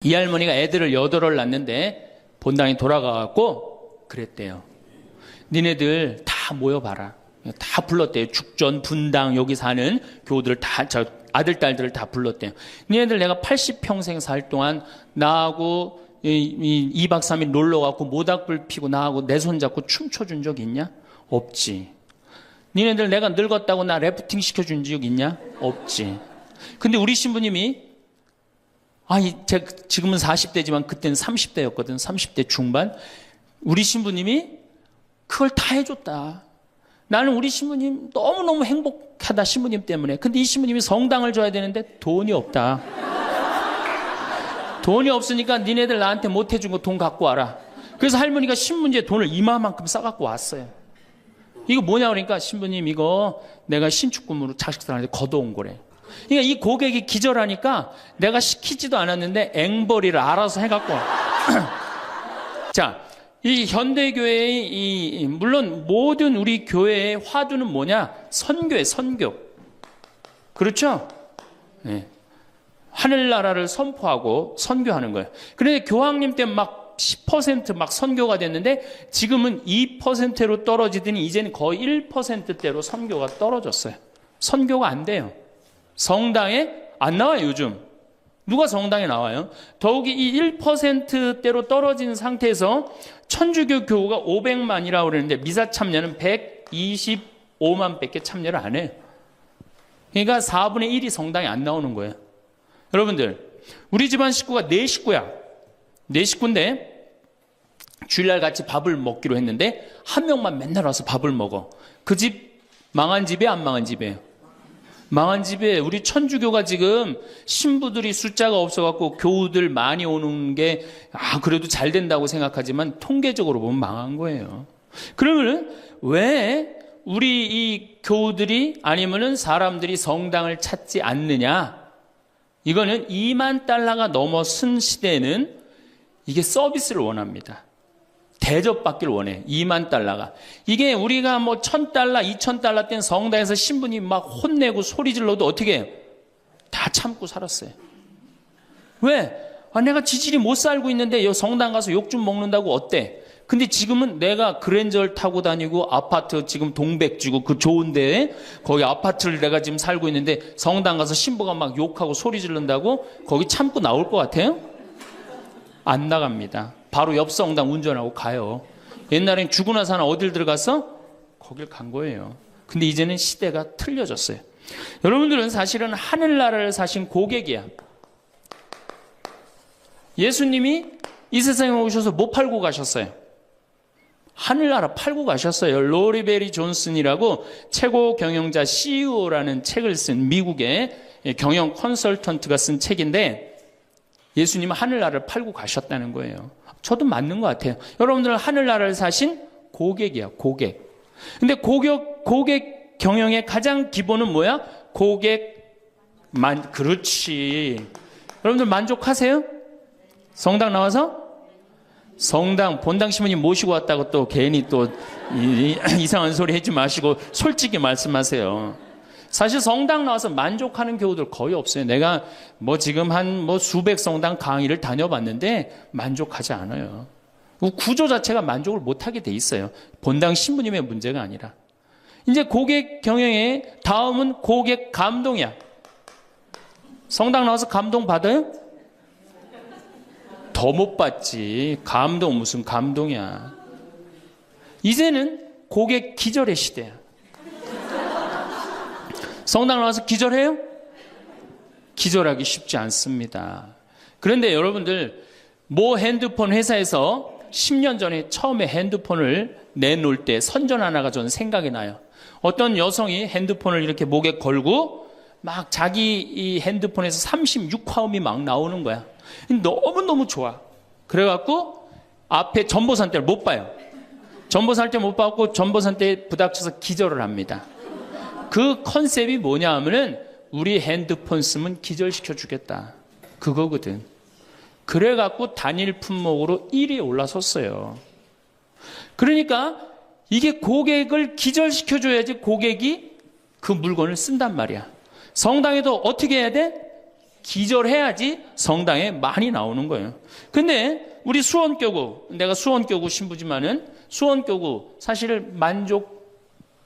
이 할머니가 애들을 8을 낳는데 본당에 돌아가갖고 그랬대요. 니네들 다 모여봐라. 다 불렀대요. 죽전, 분당, 여기 사는 교우들 다, 아들, 딸들을 다 불렀대요. 니네들 내가 80평생 살 동안 나하고 2박 3일 놀러가고 모닥불 피고 나하고 내 손잡고 춤춰준 적 있냐? 없지. 니네들 내가 늙었다고 나 래프팅 시켜준 적 있냐? 없지. 근데 우리 신부님이 지금은 40대지만 그때는 30대였거든. 30대 중반. 우리 신부님이 그걸 다 해줬다. 나는 우리 신부님 너무너무 행복하다, 신부님 때문에. 근데 이 신부님이 성당을 줘야 되는데 돈이 없다. 돈이 없으니까 니네들 나한테 못 해준 거 돈 갖고 와라. 그래서 할머니가 신문지에 돈을 이마만큼 싸갖고 왔어요. 이거 뭐냐 그러니까 신부님 이거 내가 신축금으로 자식들한테 걷어온 거래. 그러니까 이 고객이 기절하니까 내가 시키지도 않았는데 앵벌이를 알아서 해갖고 자, 이 현대교회의 물론 모든 우리 교회의 화두는 뭐냐? 선교예요, 선교. 그렇죠? 네. 하늘나라를 선포하고 선교하는 거예요. 그런데 교황님 때 막 10% 막 선교가 됐는데 지금은 2%로 떨어지더니 이제는 거의 1%대로 선교가 떨어졌어요. 선교가 안 돼요. 성당에 안 나와요, 요즘. 누가 성당에 나와요? 더욱이 이 1%대로 떨어진 상태에서 천주교 교우가 500만이라고 그러는데 미사 참여는 125만 밖에 참여를 안 해요. 그러니까 4분의 1이 성당에 안 나오는 거예요. 여러분들, 우리 집안 식구가 4식구야. 4식구인데 주일날 같이 밥을 먹기로 했는데 한 명만 맨날 와서 밥을 먹어. 그 집 망한 집이에요, 안 망한 집이에요? 망한 집에 우리 천주교가 지금 신부들이 숫자가 없어갖고 교우들 많이 오는 게 그래도 잘 된다고 생각하지만 통계적으로 보면 망한 거예요. 그러면 왜 우리 이 교우들이 아니면은 사람들이 성당을 찾지 않느냐? 이거는 2만 달러가 넘어선 시대에는 이게 서비스를 원합니다. 대접받기를 원해. 2만 달러가. 이게 우리가 뭐 1,000달러, 2,000달러 때는 성당에서 신부님 막 혼내고 소리 질러도 어떻게 해요? 다 참고 살았어요. 왜? 내가 지질이 못 살고 있는데 여기 성당 가서 욕 좀 먹는다고 어때? 근데 지금은 내가 그랜저를 타고 다니고 아파트 지금 동백지구 그 좋은 데에 거기 아파트를 내가 지금 살고 있는데 성당 가서 신부가 막 욕하고 소리 지른다고 거기 참고 나올 것 같아요? 안 나갑니다. 바로 옆 성당 운전하고 가요. 옛날엔 죽으나 사나 어딜 들어가서? 거길 간 거예요. 근데 이제는 시대가 틀려졌어요. 여러분들은 사실은 하늘나라를 사신 고객이야. 예수님이 이 세상에 오셔서 뭐 팔고 가셨어요? 하늘나라 팔고 가셨어요. 로리베리 존슨이라고 최고 경영자 CEO라는 책을 쓴 미국의 경영 컨설턴트가 쓴 책인데 예수님은 하늘나라를 팔고 가셨다는 거예요. 저도 맞는 것 같아요. 여러분들은 하늘나라를 사신 고객이야, 고객. 근데 고객 경영의 가장 기본은 뭐야? 그렇지. 여러분들 만족하세요? 성당 나와서? 성당, 본당 신부님 모시고 왔다고 또 괜히 또 이상한 소리 하지 마시고 솔직히 말씀하세요. 사실 성당 나와서 만족하는 교우들 거의 없어요. 내가 지금 한 수백 성당 강의를 다녀봤는데 만족하지 않아요. 구조 자체가 만족을 못하게 돼 있어요. 본당 신부님의 문제가 아니라. 이제 고객 경영의 다음은 고객 감동이야. 성당 나와서 감동 받아요? 더 못 받지. 감동 무슨 감동이야. 이제는 고객 기절의 시대야. 성당 나와서 기절해요? 기절하기 쉽지 않습니다. 그런데 여러분들 핸드폰 회사에서 10년 전에 처음에 핸드폰을 내놓을 때 선전 하나가 저는 생각이 나요. 어떤 여성이 핸드폰을 이렇게 목에 걸고 막 자기 이 핸드폰에서 36화음이 막 나오는 거야. 너무너무 좋아. 그래갖고 앞에 전보산대를 못 봐요. 전보산대 못 받고 전보산대에 부닥쳐서 기절을 합니다. 그 컨셉이 뭐냐 하면은 우리 핸드폰 쓰면 기절시켜 주겠다. 그거거든. 그래갖고 단일 품목으로 1위에 올라섰어요. 그러니까 이게 고객을 기절시켜 줘야지 고객이 그 물건을 쓴단 말이야. 성당에도 어떻게 해야 돼? 기절해야지 성당에 많이 나오는 거예요. 근데 우리 수원교구, 내가 수원교구 신부지만은 수원교구 사실 만족,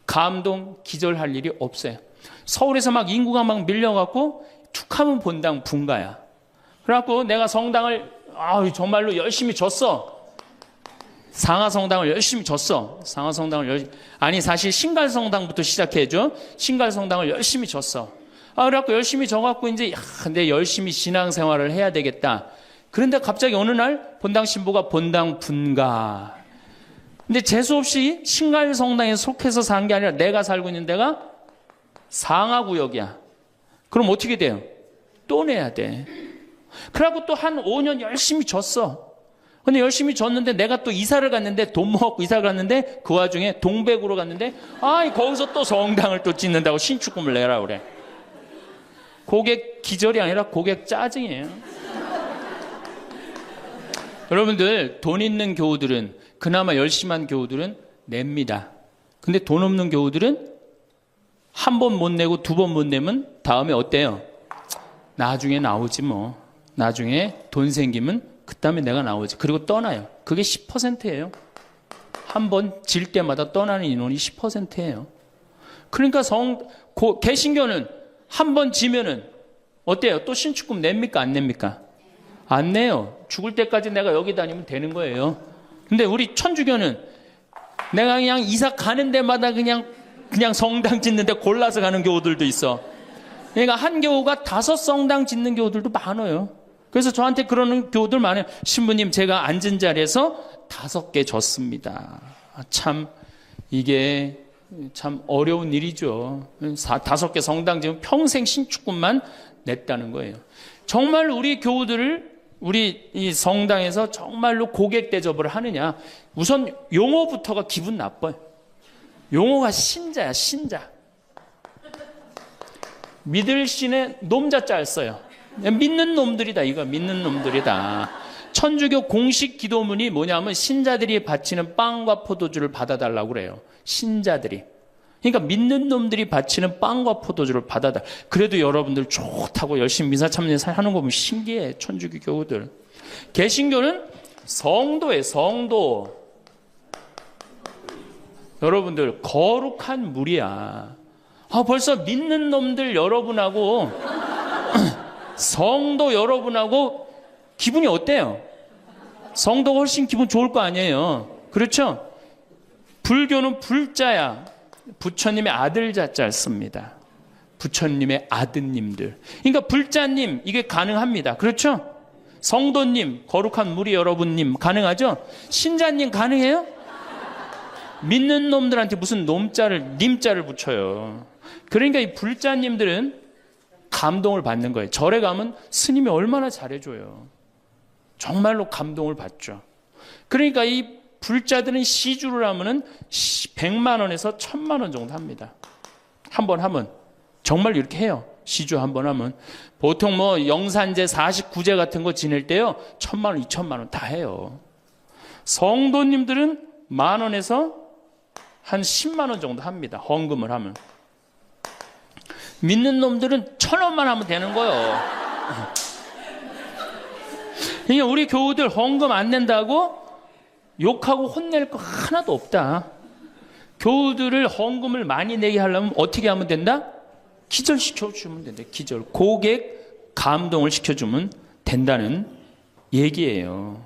감동, 기절할 일이 없어요. 서울에서 막 인구가 막 밀려갖고 툭 하면 본당 분가야. 그래갖고 내가 성당을 정말로 열심히 줬어. 상하성당을 열심히 줬어. 아니 사실 신갈성당부터 시작해줘. 신갈성당을 열심히 줬어. 그래갖고 열심히 져갖고 이제 근데 열심히 신앙생활을 해야 되겠다. 그런데 갑자기 어느 날 본당 신부가 본당 분가. 근데 재수없이 신갈성당에 속해서 사는 게 아니라 내가 살고 있는 데가 상하구역이야. 그럼 어떻게 돼요? 또 내야 돼. 그래갖고 또 한 5년 열심히 줬어. 근데 열심히 줬는데 내가 또 이사를 갔는데 돈 모았고 이사를 갔는데 그 와중에 동백으로 갔는데 거기서 또 성당을 또 짓는다고 신축금을 내라 그래. 고객 기절이 아니라 고객 짜증이에요. 여러분들 돈 있는 교우들은 그나마 열심한 교우들은 냅니다. 근데 돈 없는 교우들은 한 번 못 내고 두 번 못 내면 다음에 어때요? 나중에 나오지 뭐. 나중에 돈 생기면 그다음에 내가 나오지. 그리고 떠나요. 그게 10%예요. 한 번 질 때마다 떠나는 인원이 10%예요. 그러니까 개신교는 한 번 지면은 어때요? 또 신축금 냅니까? 안 냅니까? 안 내요. 죽을 때까지 내가 여기 다니면 되는 거예요. 근데 우리 천주교는 내가 그냥 이사 가는 데마다 그냥 성당 짓는데 골라서 가는 교우들도 있어. 그러니까 한 교우가 5성당 짓는 교우들도 많아요. 그래서 저한테 그러는 교우들 많아요. 신부님, 제가 앉은 자리에서 5개 졌습니다. 참 이게 참 어려운 일이죠. 5개 성당 지면 평생 신축금만 냈다는 거예요. 정말 우리 교우들을 우리 이 성당에서 정말로 고객 대접을 하느냐. 우선 용어부터가 기분 나빠요. 용어가 신자야, 신자. 믿을 신의 놈자짤 써요. 믿는 놈들이다, 이거 믿는 놈들이다. 천주교 공식 기도문이 뭐냐면 신자들이 바치는 빵과 포도주를 받아달라고 그래요. 신자들이. 그러니까 믿는 놈들이 바치는 빵과 포도주를 받아달라. 그래도 여러분들 좋다고 열심히 미사 참여하는 거 보면 신기해, 천주교 교우들. 개신교는 성도예요, 성도. 여러분들 거룩한 물이야. 벌써 믿는 놈들 여러분하고 성도 여러분하고 기분이 어때요? 성도가 훨씬 기분 좋을 거 아니에요. 그렇죠? 불교는 불자야. 부처님의 아들 자자를 씁니다. 부처님의 아드님들. 그러니까 불자님 이게 가능합니다. 그렇죠? 성도님, 거룩한 무리 여러분님 가능하죠? 신자님 가능해요? 믿는 놈들한테 무슨 놈자를, 님자를 붙여요. 그러니까 이 불자님들은 감동을 받는 거예요. 절에 가면 스님이 얼마나 잘해줘요. 정말로 감동을 받죠. 그러니까 이 불자들은 시주를 하면은 100만 원에서 1000만 원 정도 합니다. 한 번 하면. 정말 이렇게 해요. 시주 한 번 하면. 보통 뭐 영산제 49제 같은 거 지낼 때요. 1000만 원, 2000만 원 다 해요. 성도님들은 10,000원에서 한 10만 원 정도 합니다. 헌금을 하면. 믿는 놈들은 1,000원만 하면 되는 거예요. 그러니까 우리 교우들 헌금 안 낸다고 욕하고 혼낼 거 하나도 없다. 교우들을 헌금을 많이 내게 하려면 어떻게 하면 된다? 기절시켜주면 된다. 기절. 고객 감동을 시켜주면 된다는 얘기예요.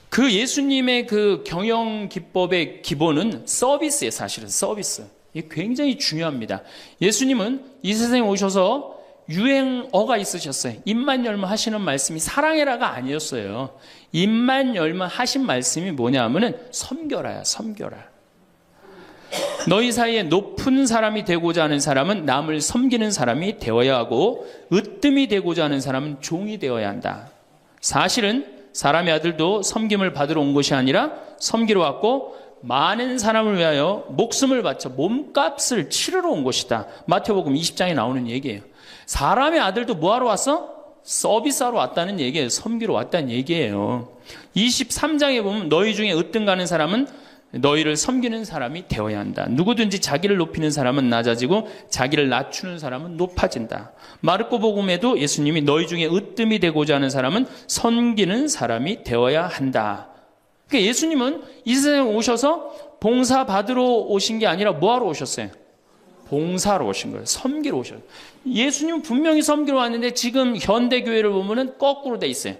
그 예수님의 그 경영 기법의 기본은 서비스예요. 사실은 서비스. 이게 굉장히 중요합니다. 예수님은 이 세상에 오셔서 유행어가 있으셨어요. 입만 열면 하시는 말씀이 사랑해라가 아니었어요. 입만 열면 하신 말씀이 뭐냐 하면은 섬겨라야, 섬겨라. 너희 사이에 높은 사람이 되고자 하는 사람은 남을 섬기는 사람이 되어야 하고 으뜸이 되고자 하는 사람은 종이 되어야 한다. 사실은 사람의 아들도 섬김을 받으러 온 것이 아니라 섬기러 왔고 많은 사람을 위하여 목숨을 바쳐 몸값을 치르러 온 것이다. 마태복음 20장에 나오는 얘기예요. 사람의 아들도 뭐하러 왔어? 서비스하러 왔다는 얘기예요. 섬기러 왔다는 얘기예요. 23장에 보면 너희 중에 으뜸 가는 사람은 너희를 섬기는 사람이 되어야 한다. 누구든지 자기를 높이는 사람은 낮아지고 자기를 낮추는 사람은 높아진다. 마르코 복음에도 예수님이 너희 중에 으뜸이 되고자 하는 사람은 섬기는 사람이 되어야 한다. 그러니까 예수님은 이 세상에 오셔서 봉사 받으러 오신 게 아니라 뭐하러 오셨어요? 봉사로 오신 거예요. 섬기러 오셨어요. 예수님은 분명히 섬기러 왔는데 지금 현대교회를 보면은 거꾸로 돼 있어요.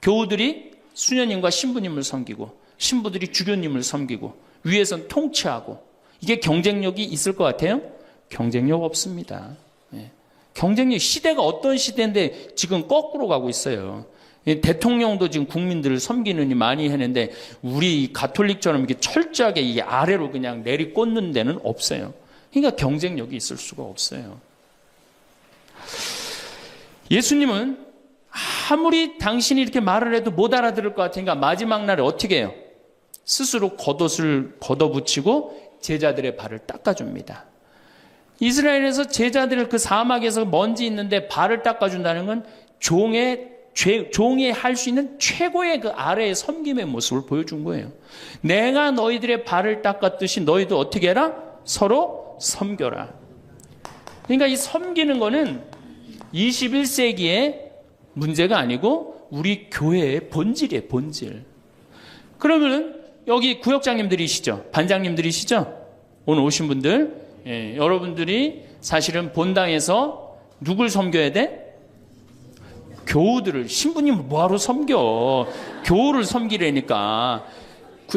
교우들이 수녀님과 신부님을 섬기고 신부들이 주교님을 섬기고 위에선 통치하고, 이게 경쟁력이 있을 것 같아요? 경쟁력 없습니다. 경쟁력, 시대가 어떤 시대인데 지금 거꾸로 가고 있어요. 대통령도 지금 국민들을 섬기느니 많이 했는데 우리 가톨릭처럼 이렇게 철저하게 이 아래로 그냥 내리꽂는 데는 없어요. 그러니까 경쟁력이 있을 수가 없어요. 예수님은 아무리 당신이 이렇게 말을 해도 못 알아들을 것 같으니까 마지막 날에 어떻게 해요? 스스로 겉옷을 걷어붙이고 제자들의 발을 닦아줍니다. 이스라엘에서 제자들을 그 사막에서 먼지 있는데 발을 닦아준다는 건 종이 할 수 있는 최고의 그 아래의 섬김의 모습을 보여준 거예요. 내가 너희들의 발을 닦았듯이 너희도 어떻게 해라? 서로 섬겨라. 그러니까 이 섬기는 거는 21세기의 문제가 아니고 우리 교회의 본질이에요, 본질. 그러면 여기 구역장님들이시죠? 반장님들이시죠? 오늘 오신 분들. 여러분들이 사실은 본당에서 누굴 섬겨야 돼? 교우들을, 신부님을 뭐하러 섬겨? 교우를 섬기라니까.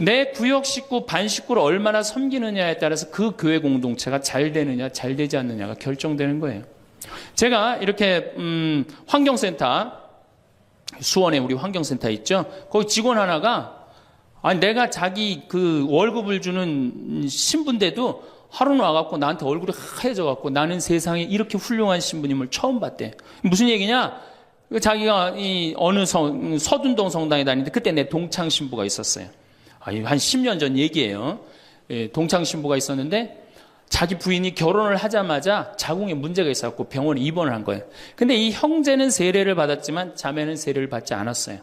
내 구역 식구, 반 식구를 얼마나 섬기느냐에 따라서 그 교회 공동체가 잘 되느냐, 잘 되지 않느냐가 결정되는 거예요. 제가 이렇게 환경센터, 수원에 우리 환경센터 있죠? 거기 직원 하나가 내가 자기 그 월급을 주는 신부인데도 하루는 와갖고 나한테 얼굴이 하얘져갖고 나는 세상에 이렇게 훌륭한 신부님을 처음 봤대. 무슨 얘기냐? 자기가 이 어느 서둔동 성당에 다니는데 그때 내 동창 신부가 있었어요. 한 10년 전 얘기예요. 동창 신부가 있었는데 자기 부인이 결혼을 하자마자 자궁에 문제가 있어갖고 병원에 입원을 한 거예요. 근데 이 형제는 세례를 받았지만 자매는 세례를 받지 않았어요.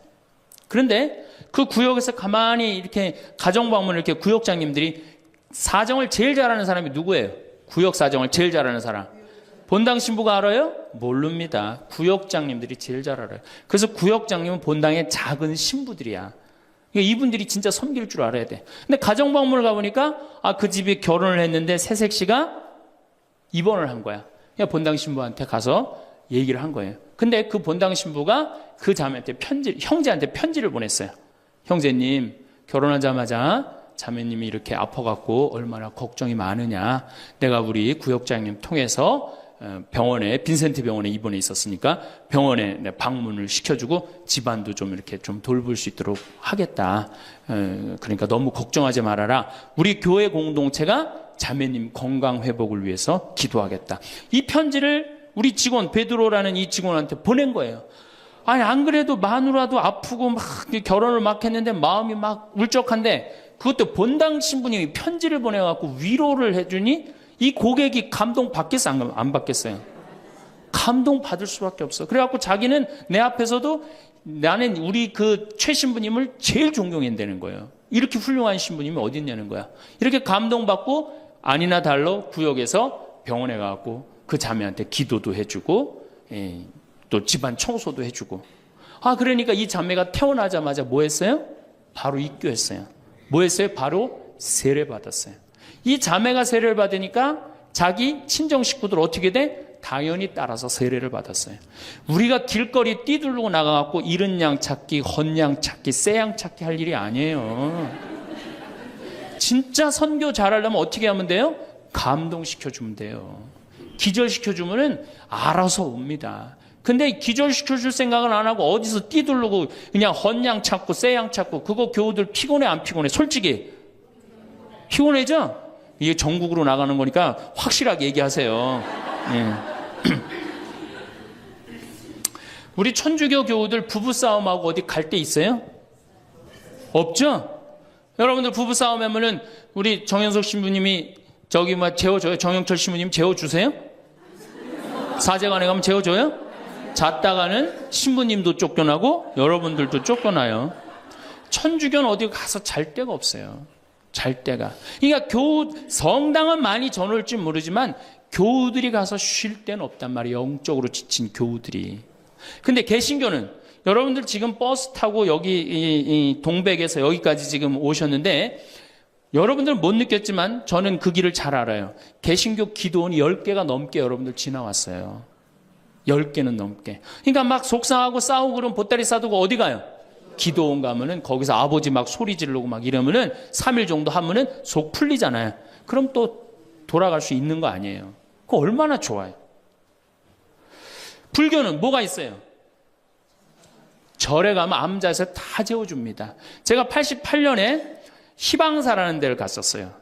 그런데 그 구역에서 가만히 이렇게 가정방문을 이렇게 구역장님들이 사정을 제일 잘하는 사람이 누구예요? 구역 사정을 제일 잘하는 사람. 본당 신부가 알아요? 모릅니다. 구역장님들이 제일 잘 알아요. 그래서 구역장님은 본당의 작은 신부들이야. 이분들이 진짜 섬길 줄 알아야 돼. 근데 가정방문을 가보니까 그 집이 결혼을 했는데 새색시가 입원을 한 거야. 그냥 본당 신부한테 가서 얘기를 한 거예요. 근데 그 본당 신부가 그 자매한테 형제한테 편지를 보냈어요. 형제님, 결혼하자마자 자매님이 이렇게 아파갖고 얼마나 걱정이 많으냐. 내가 우리 구역장님 통해서 병원에, 빈센트 병원에 입원해 있었으니까 병원에 방문을 시켜주고 집안도 좀 이렇게 좀 돌볼 수 있도록 하겠다. 그러니까 너무 걱정하지 말아라. 우리 교회 공동체가 자매님 건강 회복을 위해서 기도하겠다. 이 편지를 우리 직원, 베드로라는 이 직원한테 보낸 거예요. 안 그래도 마누라도 아프고 막 결혼을 막 했는데 마음이 막 울적한데 그것도 본당 신부님이 편지를 보내갖고 위로를 해주니 이 고객이 감동 받겠어? 안 받겠어요? 감동 받을 수밖에 없어. 그래갖고 자기는 내 앞에서도 나는 우리 그 최 신부님을 제일 존경한다는 거예요. 이렇게 훌륭한 신부님이 어디 있냐는 거야. 이렇게 감동받고 아니나 달러 구역에서 병원에 가갖고 그 자매한테 기도도 해주고 또 집안 청소도 해주고. 그러니까 이 자매가 태어나자마자 뭐 했어요? 바로 입교했어요. 뭐 했어요? 바로 세례 받았어요. 이 자매가 세례를 받으니까 자기 친정 식구들 어떻게 돼? 당연히 따라서 세례를 받았어요. 우리가 길거리 뛰들고 나가갖고 잃은 양 찾기, 헌 양 찾기, 새 양 찾기 할 일이 아니에요. 진짜 선교 잘하려면 어떻게 하면 돼요? 감동시켜주면 돼요. 기절시켜주면은 알아서 옵니다. 근데 기절시켜줄 생각은 안 하고 어디서 뛰들르고 그냥 헌 양 찾고 새 양 찾고 그거 교우들 피곤해 안 피곤해? 솔직히 피곤해져? 이게 전국으로 나가는 거니까 확실하게 얘기하세요. 우리 천주교 교우들 부부싸움하고 어디 갈 데 있어요? 없죠? 여러분들 부부싸움 하면은 우리 정현석 신부님이 저기 재워줘요? 정영철 신부님 재워주세요? 사제관에 가면 재워줘요? 잤다가는 신부님도 쫓겨나고 여러분들도 쫓겨나요. 천주교는 어디 가서 잘 데가 없어요. 잘 때가. 그러니까 성당은 많이 저놀지 모르지만 교우들이 가서 쉴 데는 없단 말이에요. 영적으로 지친 교우들이. 근데 개신교는 여러분들 지금 버스 타고 여기 이 동백에서 여기까지 지금 오셨는데 여러분들은 못 느꼈지만 저는 그 길을 잘 알아요. 개신교 기도원이 10개가 넘게 여러분들 지나왔어요. 10개는 넘게. 그러니까 막 속상하고 싸우고 그러면 보따리 싸두고 어디 가요? 기도원 가면은 거기서 아버지 막 소리 지르고 막 이러면은 3일 정도 하면은 속 풀리잖아요. 그럼 또 돌아갈 수 있는 거 아니에요. 그거 얼마나 좋아요. 불교는 뭐가 있어요? 절에 가면 암자에서 다 재워줍니다. 제가 88년에 희방사라는 데를 갔었어요.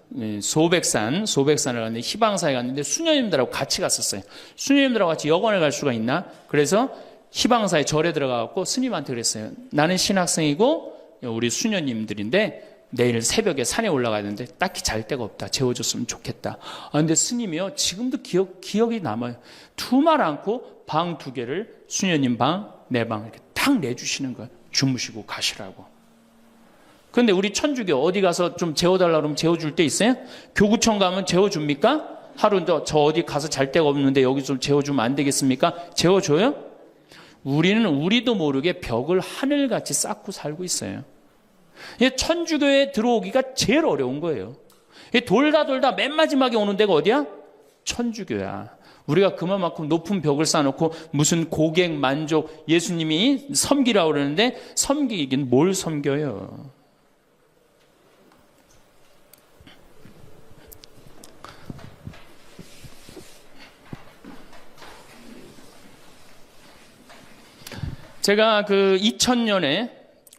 소백산을 갔는데 희방사에 갔는데 수녀님들하고 같이 갔었어요. 수녀님들하고 같이 여관을 갈 수가 있나? 그래서 희방사에 절에 들어가갖고 스님한테 그랬어요. 나는 신학생이고 우리 수녀님들인데 내일 새벽에 산에 올라가야 되는데 딱히 잘 데가 없다. 재워줬으면 좋겠다. 근데 스님이요. 지금도 기억이 남아요. 두말 않고 방 2개를 수녀님 방, 내 방 이렇게 딱 내주시는 거예요. 주무시고 가시라고. 근데 우리 천주교 어디 가서 좀 재워달라 그러면 재워줄 때 있어요? 교구청 가면 재워줍니까? 하루 저 어디 가서 잘 데가 없는데 여기 좀 재워주면 안 되겠습니까? 재워줘요? 우리는 우리도 모르게 벽을 하늘같이 쌓고 살고 있어요. 천주교에 들어오기가 제일 어려운 거예요. 돌다 맨 마지막에 오는 데가 어디야? 천주교야. 우리가 그만큼 높은 벽을 쌓아놓고 무슨 고객 만족 예수님이 섬기라고 그러는데 섬기긴 뭘 섬겨요. 제가 그 2000년에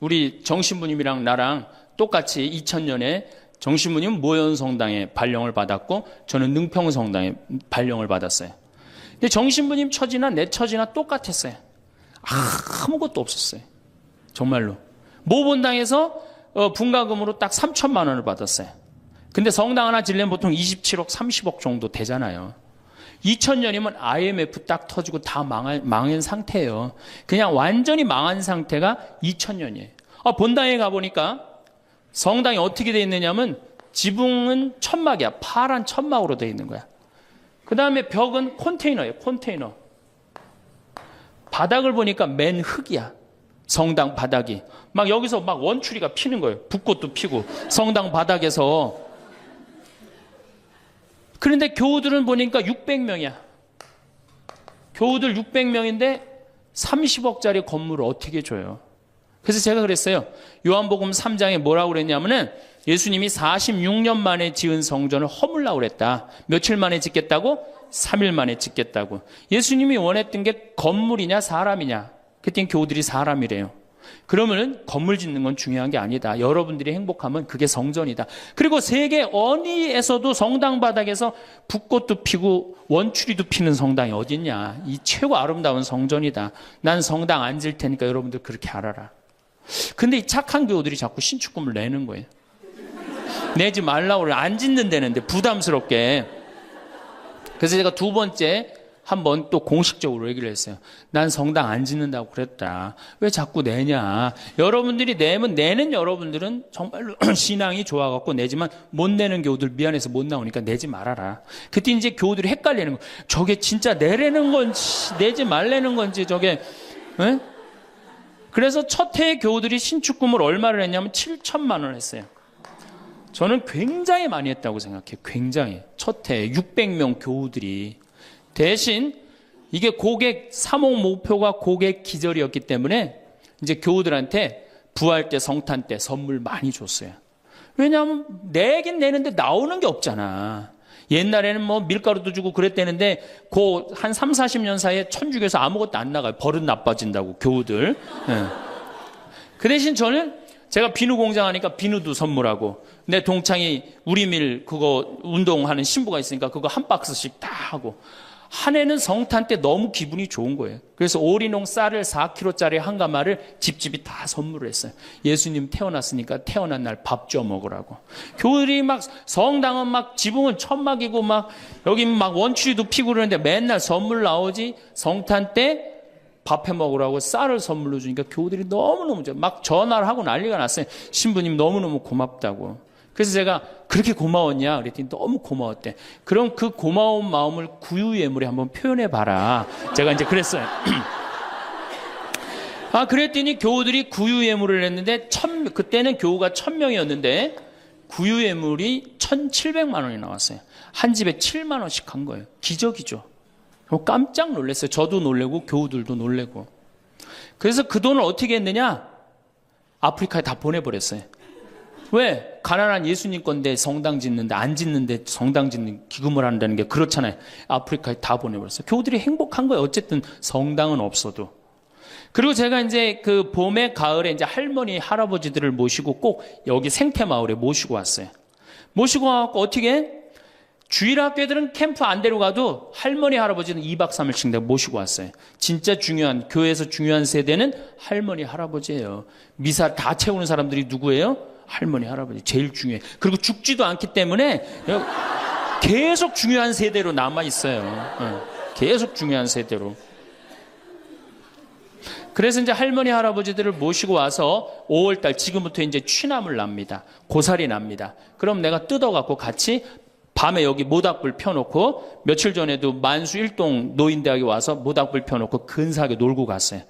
우리 정신부님이랑 나랑 똑같이 2000년에 정신부님 모현성당에 발령을 받았고 저는 능평성당에 발령을 받았어요. 근데 정신부님 처지나 내 처지나 똑같았어요. 아무것도 없었어요. 정말로. 모본당에서 분가금으로 딱 3천만 원을 받았어요. 근데 성당 하나 지려면 보통 27억, 30억 정도 되잖아요. 2000년이면 IMF 딱 터지고 다 망한 상태예요. 그냥 완전히 망한 상태가 2000년이에요. 본당에 가보니까 성당이 어떻게 되어 있느냐면 지붕은 천막이야. 파란 천막으로 되어 있는 거야. 그 다음에 벽은 컨테이너예요. 컨테이너. 바닥을 보니까 맨 흙이야. 성당 바닥이. 막 여기서 막 원추리가 피는 거예요. 붓꽃도 피고 성당 바닥에서. 그런데 교우들은 보니까 600명이야. 교우들 600명인데 30억짜리 건물을 어떻게 줘요? 그래서 제가 그랬어요. 요한복음 3장에 뭐라고 그랬냐면은 예수님이 46년 만에 지은 성전을 허물라고 그랬다. 며칠 만에 짓겠다고? 3일 만에 짓겠다고. 예수님이 원했던 게 건물이냐 사람이냐? 그땐 교우들이 사람이래요. 그러면은 건물 짓는 건 중요한 게 아니다. 여러분들이 행복하면 그게 성전이다. 그리고 세계 어디에서도 성당 바닥에서 붓꽃도 피고 원추리도 피는 성당이 어딨냐. 이 최고 아름다운 성전이다. 난 성당 안 질 테니까 여러분들 그렇게 알아라. 근데 이 착한 교우들이 자꾸 신축금을 내는 거예요. 내지 말라고 그래. 안 짓는 데는데 부담스럽게. 그래서 제가 2번째 한번 또 공식적으로 얘기를 했어요. 난 성당 안 짓는다고 그랬다. 왜 자꾸 내냐. 여러분들이 내는 여러분들은 정말로 신앙이 좋아갖고 내지만 못 내는 교우들 미안해서 못 나오니까 내지 말아라. 그때 이제 교우들이 헷갈리는 거예요. 저게 진짜 내라는 건지 내지 말라는 건지 저게. 에? 그래서 첫 해에 교우들이 신축금을 얼마를 했냐면 7천만 원 했어요. 저는 굉장히 많이 했다고 생각해요. 굉장히. 첫 해에 600명 교우들이. 대신 이게 고객 3억 목표가 고객 기절이었기 때문에 이제 교우들한테 부활 때 성탄 때 선물 많이 줬어요. 왜냐하면 내긴 내는데 나오는 게 없잖아. 옛날에는 뭐 밀가루도 주고 그랬대는데 한 3, 40년 사이에 천주교에서 아무것도 안 나가요. 버릇 나빠진다고 교우들. 네. 그 대신 저는 제가 비누 공장 하니까 비누도 선물하고 내 동창이 우리밀 그거 운동하는 신부가 있으니까 그거 한 박스씩 다 하고 한 해는 성탄 때 너무 기분이 좋은 거예요. 그래서 오리농 쌀을 4kg짜리 한 가마를 집집이 다 선물을 했어요. 예수님 태어났으니까 태어난 날 밥 줘 먹으라고. 교우들이 막 성당은 막 지붕은 천막이고 막 여기 막 원추리도 피고 그러는데 맨날 선물 나오지. 성탄 때 밥 해 먹으라고 쌀을 선물로 주니까 교우들이 너무너무 막 전화를 하고 난리가 났어요. 신부님 너무너무 고맙다고. 그래서 제가 그렇게 고마웠냐 그랬더니 너무 고마웠대. 그럼 그 고마운 마음을 구유예물에 한번 표현해 봐라. 제가 이제 그랬어요. 그랬더니 교우들이 구유예물을 했는데 그때는 교우가 1000명이었는데 구유예물이 1700만 원이 나왔어요. 한 집에 7만 원씩 한 거예요. 기적이죠. 깜짝 놀랐어요. 저도 놀래고 교우들도 놀래고. 그래서 그 돈을 어떻게 했느냐? 아프리카에 다 보내버렸어요. 왜? 가난한 예수님 건데 성당 짓는데 안 짓는데 성당 짓는 기금을 한다는 게 그렇잖아요. 아프리카에 다 보내버렸어요. 교우들이 행복한 거예요. 어쨌든 성당은 없어도. 그리고 제가 이제 그 봄에 가을에 이제 할머니 할아버지들을 모시고 꼭 여기 생태마을에 모시고 왔어요. 모시고 와갖고 어떻게 주일학교들은 캠프 안 데려가도 할머니 할아버지는 2박 3일씩 내가 모시고 왔어요. 진짜 중요한 교회에서 중요한 세대는 할머니 할아버지예요. 미사 다 채우는 사람들이 누구예요? 할머니 할아버지 제일 중요해. 그리고 죽지도 않기 때문에 계속 중요한 세대로 남아 있어요. 계속 중요한 세대로. 그래서 이제 할머니 할아버지들을 모시고 와서 5월달 지금부터 이제 취나물 납니다. 고사리 납니다. 그럼 내가 뜯어갖고 같이 밤에 여기 모닥불 펴놓고 며칠 전에도 만수 1동 노인대학에 와서 모닥불 펴놓고 근사하게 놀고 갔어요.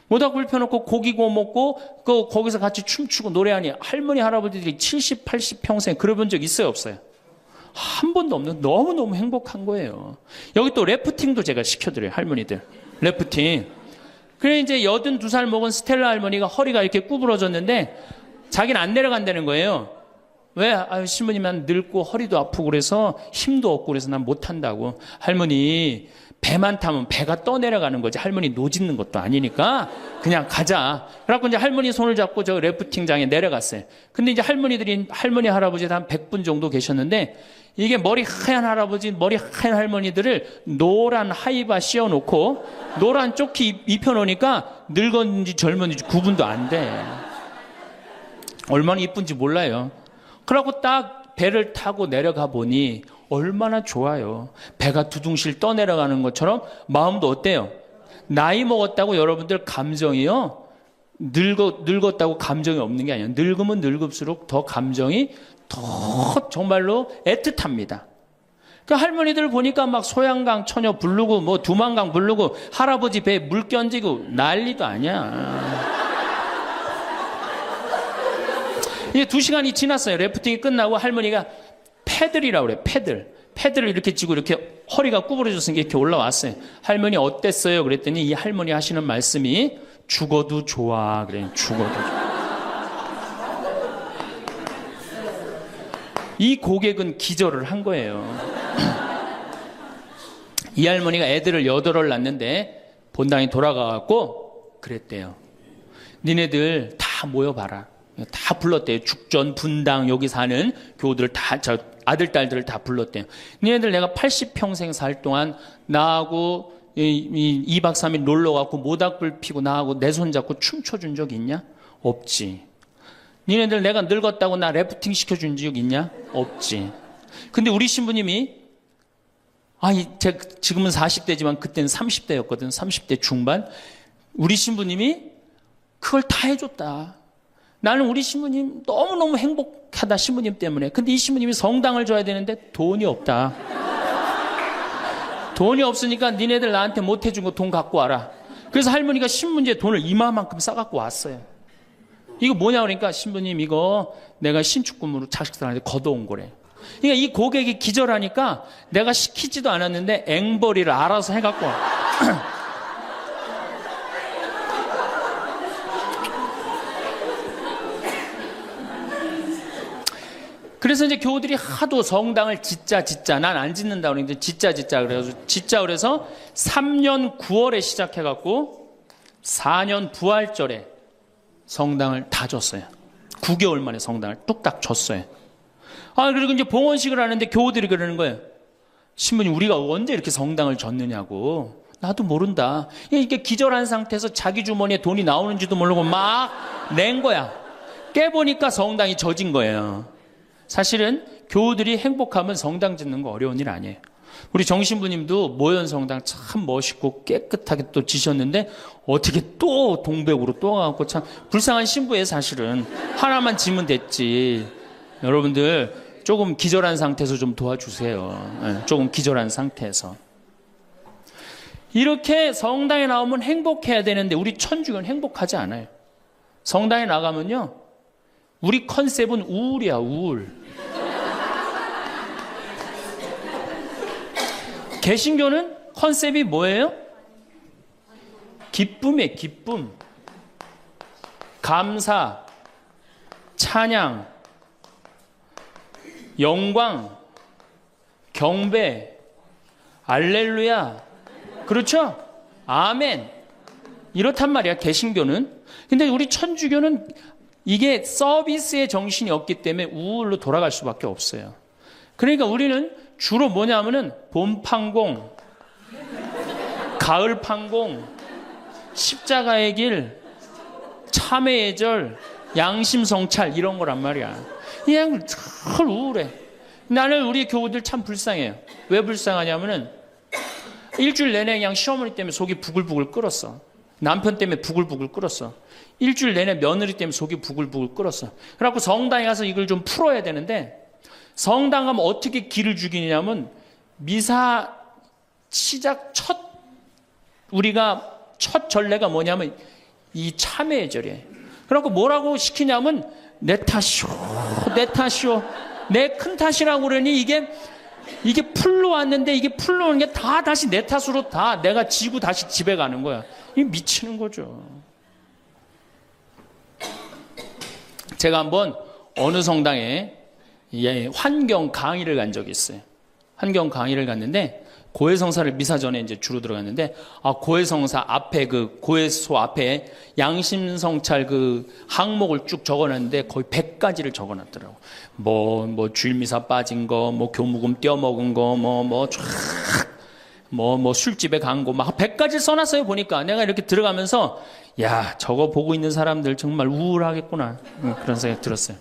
모닥불 펴놓고 고기 구워 먹고 거기서 같이 춤추고 노래하니 할머니 할아버지들이 70, 80 평생 그러본 적 있어요 없어요? 한 번도 없는 너무너무 행복한 거예요. 여기 또 래프팅도 제가 시켜드려요. 할머니들 래프팅. 그래 이제 82살 먹은 스텔라 할머니가 허리가 이렇게 구부러졌는데 자기는 안 내려간다는 거예요. 왜? 신부님 난 늙고 허리도 아프고 그래서 힘도 없고 그래서 난 못한다고. 할머니 배만 타면 배가 떠내려가는 거지. 할머니 노짓는 것도 아니니까 그냥 가자. 그래갖고 이제 할머니 손을 잡고 저 래프팅장에 내려갔어요. 근데 이제 할머니 할아버지 한 100분 정도 계셨는데 이게 머리 하얀 할아버지, 머리 하얀 할머니들을 노란 하이바 씌워놓고 노란 조끼 입혀놓으니까 늙었는지 젊었는지 구분도 안 돼. 얼마나 이쁜지 몰라요. 그러고 딱 배를 타고 내려가 보니 얼마나 좋아요. 배가 두둥실 떠내려가는 것처럼 마음도 어때요? 나이 먹었다고 여러분들 감정이요. 늙었다고 감정이 없는 게 아니에요. 늙으면 늙을수록 더 감정이 더 정말로 애틋합니다. 그 할머니들 보니까 막 소양강 처녀 부르고 뭐 두만강 부르고 할아버지 배에 물 끼얹고 난리도 아니야. 이제 2시간이 지났어요. 래프팅이 끝나고 할머니가 패들이라고 그래요. 패들을 이렇게 쥐고 이렇게 허리가 구부러졌으니까 이렇게 올라왔어요. 할머니 어땠어요? 그랬더니 이 할머니 하시는 말씀이 죽어도 좋아. 그래요. 죽어도 좋아. 이 고객은 기절을 한 거예요. 이 할머니가 애들을 8을 낳는데 본당에 돌아가갖고 그랬대요. 니네들 다 모여봐라. 다 불렀대요. 죽전, 분당, 여기 사는 교우들 다, 아들, 딸들을 다 불렀대요. 니네들 내가 80평생 살 동안 나하고 2박 3일 놀러 가고 모닥불 피고 나하고 내 손 잡고 춤춰준 적 있냐? 없지. 니네들 내가 늙었다고 나 래프팅 시켜준 적 있냐? 없지. 근데 우리 신부님이 지금은 40대지만 그때는 30대였거든. 30대 중반. 우리 신부님이 그걸 다 해줬다. 나는 우리 신부님 너무너무 행복하다. 신부님 때문에. 근데 이 신부님이 성당을 줘야 되는데 돈이 없다. 돈이 없으니까 니네들 나한테 못 해준 거 돈 갖고 와라. 그래서 할머니가 신문지에 돈을 이마만큼 싸갖고 왔어요. 이거 뭐냐 그러니까 신부님 이거 내가 신축금으로 자식들한테 걷어온 거래. 그러니까 이 고객이 기절하니까 내가 시키지도 않았는데 앵벌이를 알아서 해갖고 그래서 이제 교우들이 하도 성당을 짓자 난 안 짓는다 그러는데 짓자 그래서 3년 9월에 시작해갖고 4년 부활절에 성당을 다 줬어요. 9개월 만에 성당을 뚝딱 줬어요. 그리고 이제 봉헌식을 하는데 교우들이 그러는 거예요. 신부님 우리가 언제 이렇게 성당을 줬느냐고. 나도 모른다. 이렇게 기절한 상태에서 자기 주머니에 돈이 나오는지도 모르고 막 낸 거야. 깨보니까 성당이 젖은 거예요. 사실은 교우들이 행복하면 성당 짓는 거 어려운 일 아니에요. 우리 정신부님도 모현 성당 참 멋있고 깨끗하게 또 지셨는데 어떻게 또 동백으로 또 가고 참 불쌍한 신부예요. 사실은 하나만 지면 됐지. 여러분들 조금 기절한 상태에서 좀 도와주세요. 조금 기절한 상태에서. 이렇게 성당에 나오면 행복해야 되는데 우리 천주교는 행복하지 않아요. 성당에 나가면요, 우리 컨셉은 우울이야, 우울. 개신교는 컨셉이 뭐예요? 기쁨이에요, 기쁨. 감사, 찬양, 영광, 경배, 알렐루야. 그렇죠? 아멘. 이렇단 말이야, 개신교는. 근데 우리 천주교는 이게 서비스의 정신이 없기 때문에 우울로 돌아갈 수밖에 없어요. 그러니까 우리는 주로 뭐냐면은 봄 판공, 가을 판공, 십자가의 길, 참회의 절, 양심 성찰 이런 거란 말이야. 그냥 늘 우울해. 나는 우리 교우들 참 불쌍해요. 왜 불쌍하냐면은 일주일 내내 그냥 시어머니 때문에 속이 부글부글 끓었어. 남편 때문에 부글부글 끓었어. 일주일 내내 며느리 때문에 속이 부글부글 끓었어. 그래갖고 성당에 가서 이걸 좀 풀어야 되는데, 성당 가면 어떻게 기를 죽이냐면 미사 시작 우리가 첫 전례가 뭐냐면 이 참회의 절이에요. 그래갖고 뭐라고 시키냐면 내 탓이오, 내 탓이오, 내 큰 탓이라고 그러니 이게 풀로 왔는데 이게 풀로 오는 게 다 다시 내 탓으로 다 내가 지고 다시 집에 가는 거야. 이게 미치는 거죠. 제가 한번 어느 성당에 환경 강의를 간 적이 있어요. 환경 강의를 갔는데 고해성사를 미사 전에 이제 주로 들어갔는데, 고해성사 앞에 그 고해소 앞에 양심성찰 그 항목을 쭉 적어놨는데 거의 100가지를 적어놨더라고. 뭐 주일미사 빠진 거, 뭐 교무금 떼어먹은 거, 뭐 술집에 간 거, 막 100가지를 써놨어요. 보니까 내가 이렇게 들어가면서 야, 저거 보고 있는 사람들 정말 우울하겠구나, 그런 생각 들었어요.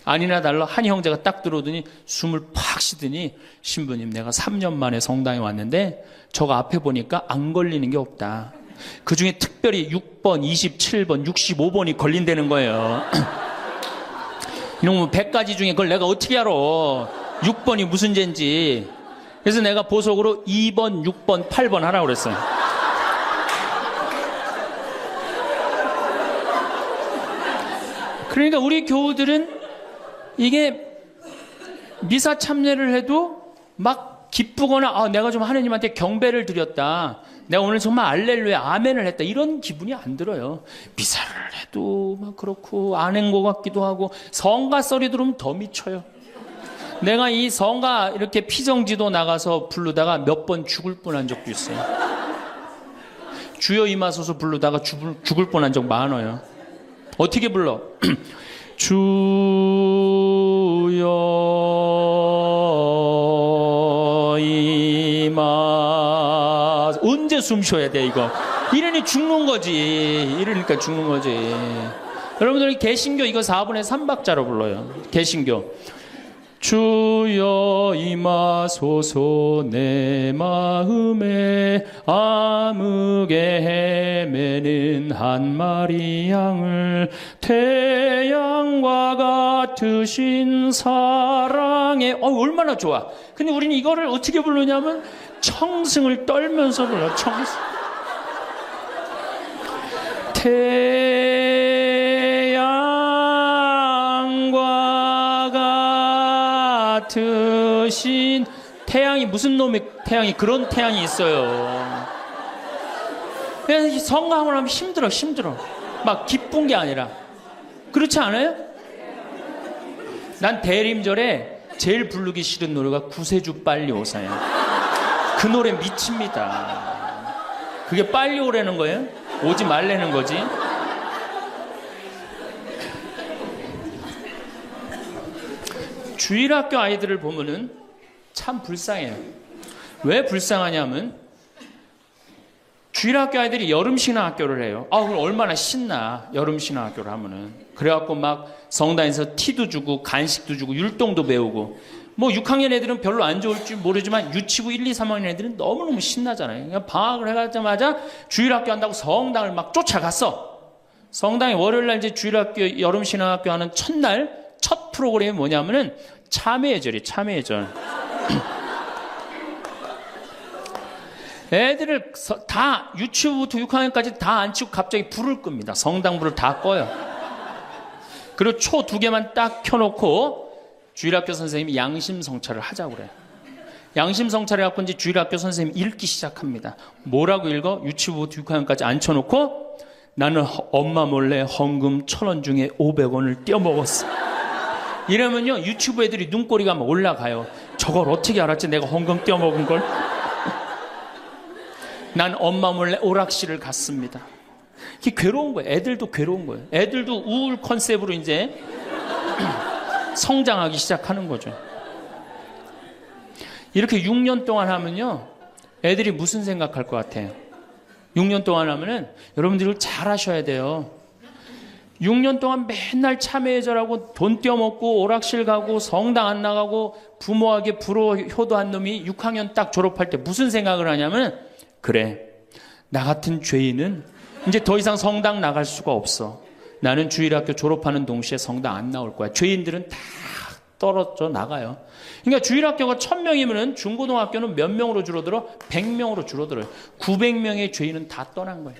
아니나 달라 한 형제가 딱 들어오더니 숨을 팍 쉬더니, 신부님 내가 3년 만에 성당에 왔는데 저거 앞에 보니까 안 걸리는 게 없다. 그중에 특별히 6번, 27번, 65번이 걸린다는 거예요. 이놈의 100가지 중에 그걸 내가 어떻게 알아. 6번이 무슨 죄인지. 그래서 내가 보석으로 2번, 6번, 8번 하라고 그랬어요. 그러니까 우리 교우들은 이게 미사 참여를 해도 막 기쁘거나 내가 좀 하느님한테 경배를 드렸다, 내가 오늘 정말 알렐루야 아멘을 했다, 이런 기분이 안 들어요. 미사를 해도 막 그렇고 안 한 것 같기도 하고, 성가 소리 들으면 더 미쳐요. 내가 이 성가 이렇게 피정지도 나가서 부르다가 몇 번 죽을 뻔한 적도 있어요. 주여 임하소서 부르다가 죽을 뻔한 적 많아요. 어떻게 불러? 주여 임하. 언제 숨 쉬어야 돼 이거? 이러니 죽는 거지. 이러니까 죽는 거지. 여러분들 개신교 이거 4분의 3박자로 불러요. 개신교. 주여 임하소서 내 마음에 암흑에 헤매는 한 마리 양을 태양과 같으신 사랑에. 얼마나 좋아. 근데 우리는 이거를 어떻게 부르냐면 청승을 떨면서 불러. 청승. 같으신 태양이, 무슨 놈의 태양이, 그런 태양이 있어요. 그래서 성가하고 나면 힘들어. 막 기쁜 게 아니라. 그렇지 않아요? 난 대림절에 제일 부르기 싫은 노래가 구세주 빨리 오사야. 그 노래 미칩니다. 그게 빨리 오라는 거예요? 오지 말라는 거지. 주일학교 아이들을 보면은 참 불쌍해요. 왜 불쌍하냐면 주일학교 아이들이 여름신학교를 해요. 그럼 얼마나 신나, 여름신학교를 하면은. 그래갖고 막 성당에서 티도 주고 간식도 주고 율동도 배우고. 뭐 6학년 애들은 별로 안 좋을지 모르지만 유치부 1, 2, 3학년 애들은 너무너무 신나잖아요. 그러니까 방학을 해가자마자 주일학교 한다고 성당을 막 쫓아갔어. 성당에 월요일날 이제 주일학교 여름신학교 하는 첫날, 첫 프로그램이 뭐냐면은 참회절이에요. 참회절. 애들을 다 유치부부터 6학년까지 다 안 치고 갑자기 불을 끕니다. 성당불을 다 꺼요. 그리고 초 2개만 딱 켜놓고 주일학교 선생님이 양심성찰을 하자고 그래요. 양심성찰을 갖고 이제 주일학교 선생님이 읽기 시작합니다. 뭐라고 읽어? 유치부부터 6학년까지 앉혀놓고 나는 엄마 몰래 헌금 1,000원 중에 500원을 떼어먹었어. 이러면요 유치부 애들이 눈꼬리가 막 올라가요. 저걸 어떻게 알았지? 내가 헌금 떼어먹은 걸? 난 엄마 몰래 오락실을 갔습니다. 이게 괴로운 거예요. 애들도 괴로운 거예요. 애들도 우울 컨셉으로 이제 성장하기 시작하는 거죠. 이렇게 6년 동안 하면요 애들이 무슨 생각할 것 같아요? 6년 동안 하면은 여러분들이 잘 하셔야 돼요. 6년 동안 맨날 참회절하고 돈 떼어먹고 오락실 가고 성당 안 나가고 부모에게 불호 효도한 놈이 6학년 딱 졸업할 때 무슨 생각을 하냐면, 그래, 나 같은 죄인은 이제 더 이상 성당 나갈 수가 없어. 나는 주일학교 졸업하는 동시에 성당 안 나올 거야. 죄인들은 다 떨어져 나가요. 그러니까 주일학교가 1,000명이면 중고등학교는 몇 명으로 줄어들어? 100명으로 줄어들어요. 900명의 죄인은 다 떠난 거예요.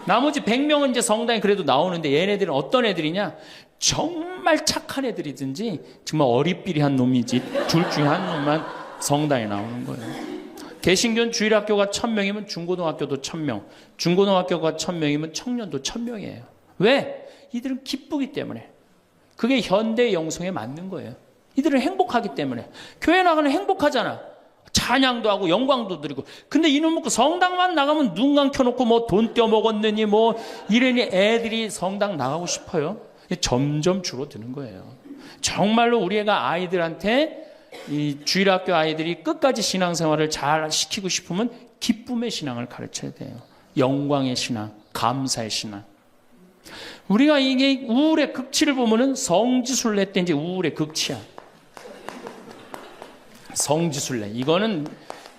나머지 100명은 이제 성당에 그래도 나오는데, 얘네들은 어떤 애들이냐? 정말 착한 애들이든지 정말 어리삐리한 놈이지 둘 중에 한 놈만 성당에 나오는 거예요. 개신교는 주일학교가 1,000명이면 중고등학교도 1,000명, 중고등학교가 1,000명이면 청년도 1,000명이에요. 왜? 이들은 기쁘기 때문에. 그게 현대 영성에 맞는 거예요. 이들은 행복하기 때문에. 교회 나가면 행복하잖아. 찬양도 하고 영광도 드리고. 근데 이놈 먹고 성당만 나가면 눈 감켜놓고 뭐 돈 떼어먹었느니 뭐 이러니 애들이 성당 나가고 싶어요. 점점 줄어드는 거예요. 정말로 우리 애가 아이들한테, 이 주일학교 아이들이 끝까지 신앙생활을 잘 시키고 싶으면 기쁨의 신앙을 가르쳐야 돼요. 영광의 신앙, 감사의 신앙. 우리가 이게 우울의 극치를 보면은 성지순례 때 이제 우울의 극치야. 성지순례. 이거는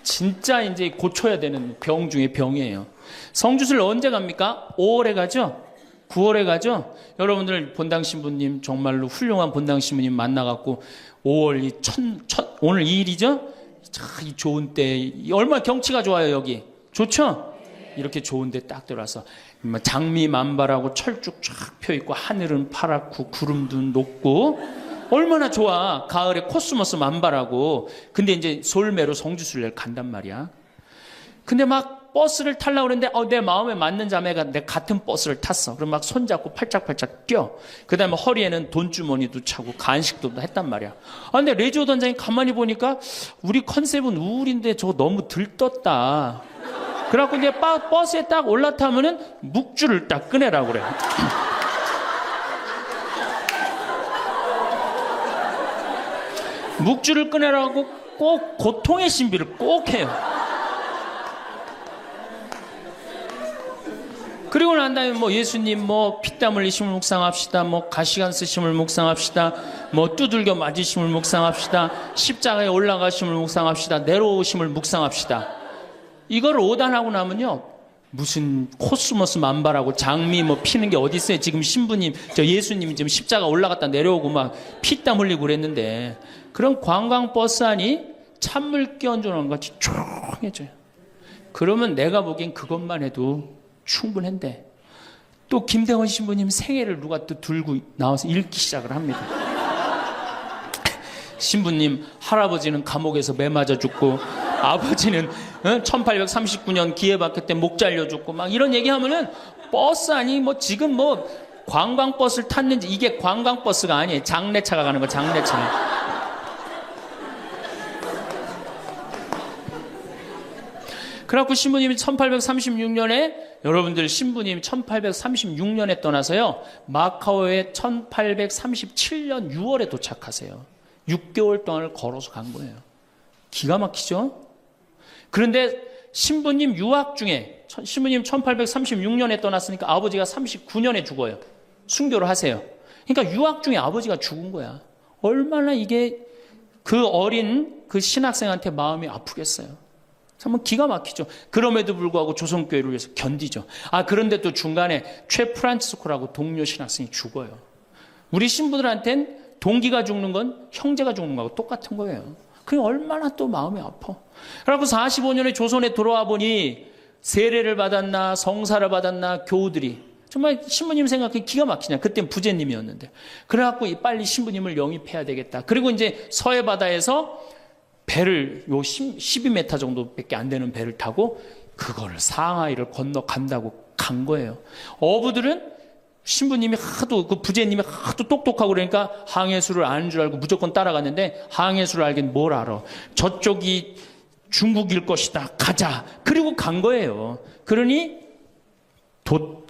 진짜 이제 고쳐야 되는 병 중에 병이에요. 성지순례 언제 갑니까? 5월에 가죠? 9월에 가죠? 여러분들 본당 신부님 정말로 훌륭한 본당 신부님 만나갖고 5월 오늘 2일이죠? 이 좋은 때, 얼마나 경치가 좋아요, 여기. 좋죠? 이렇게 좋은 데 딱 들어와서 장미 만발하고 철쭉 쫙 펴있고 하늘은 파랗고 구름도 높고 얼마나 좋아. 가을에 코스모스 만발하고. 근데 이제 솔매로 성지순례를 간단 말이야. 근데 막 버스를 타려고 그랬는데 내 마음에 맞는 자매가 내 같은 버스를 탔어. 그럼 막 손잡고 팔짝팔짝 뛰어. 그 다음에 허리에는 돈주머니도 차고 간식도 했단 말이야. 근데 레지오 단장이 가만히 보니까 우리 컨셉은 우울인데 저거 너무 들떴다. 그래갖고 이제 버스에 딱 올라타면은 묵주를 딱 꺼내라고 그래. 묵주를 꺼내라고 꼭 고통의 신비를 꼭 해요. 그리고 난 다음에 뭐 예수님 뭐 피땀 흘리심을 묵상합시다. 뭐 가시관 쓰심을 묵상합시다. 뭐 두들겨 맞으심을 묵상합시다. 십자가에 올라가심을 묵상합시다. 내려오심을 묵상합시다. 이걸 오단하고 나면요, 무슨 코스모스 만발하고 장미 뭐 피는 게 어디 있어요? 지금 신부님, 저 예수님이 지금 십자가 올라갔다 내려오고 막 피땀 흘리고 그랬는데, 그런 관광버스 안이 찬물 끼얹어놓은 것 같이 조용해져요. 그러면 내가 보기엔 그것만 해도 충분한데, 또 김대원 신부님 생애를 누가 또 들고 나와서 읽기 시작을 합니다. 신부님 할아버지는 감옥에서 매 맞아 죽고, 아버지는 1839년 기회박해 때 목 잘려 죽고, 막 이런 얘기하면은 버스 안이 뭐 지금 뭐 관광버스를 탔는지, 이게 관광버스가 아니에요. 장례차가 가는 거, 장례차. 그래갖고 신부님이 1836년에, 여러분들 신부님이 1836년에 떠나서요, 마카오에 1837년 6월에 도착하세요. 6개월 동안을 걸어서 간 거예요. 기가 막히죠? 그런데 신부님 유학 중에, 신부님 1836년에 떠났으니까 아버지가 39년에 죽어요. 순교를 하세요. 그러니까 유학 중에 아버지가 죽은 거야. 얼마나 이게 그 어린 그 신학생한테 마음이 아프겠어요. 정말 기가 막히죠. 그럼에도 불구하고 조선교회를 위해서 견디죠. 그런데 또 중간에 최 프란치스코라고 동료 신학생이 죽어요. 우리 신부들한텐 동기가 죽는 건 형제가 죽는 거하고 똑같은 거예요. 그게 얼마나 또 마음이 아파. 그래갖고 45년에 조선에 들어와 보니 세례를 받았나 성사를 받았나 교우들이 정말 신부님 생각해 기가 막히냐. 그땐 부제님이었는데. 그래갖고 빨리 신부님을 영입해야 되겠다. 그리고 이제 서해 바다에서 배를 12m 정도밖에 안 되는 배를 타고 그거를 상하이를 건너간다고 간 거예요. 어부들은 신부님이 하도 그 부제님이 하도 똑똑하고 그러니까 항해수를 아는 줄 알고 무조건 따라갔는데 항해수를 알긴 뭘 알아. 저쪽이 중국일 것이다. 가자. 그리고 간 거예요. 그러니 돛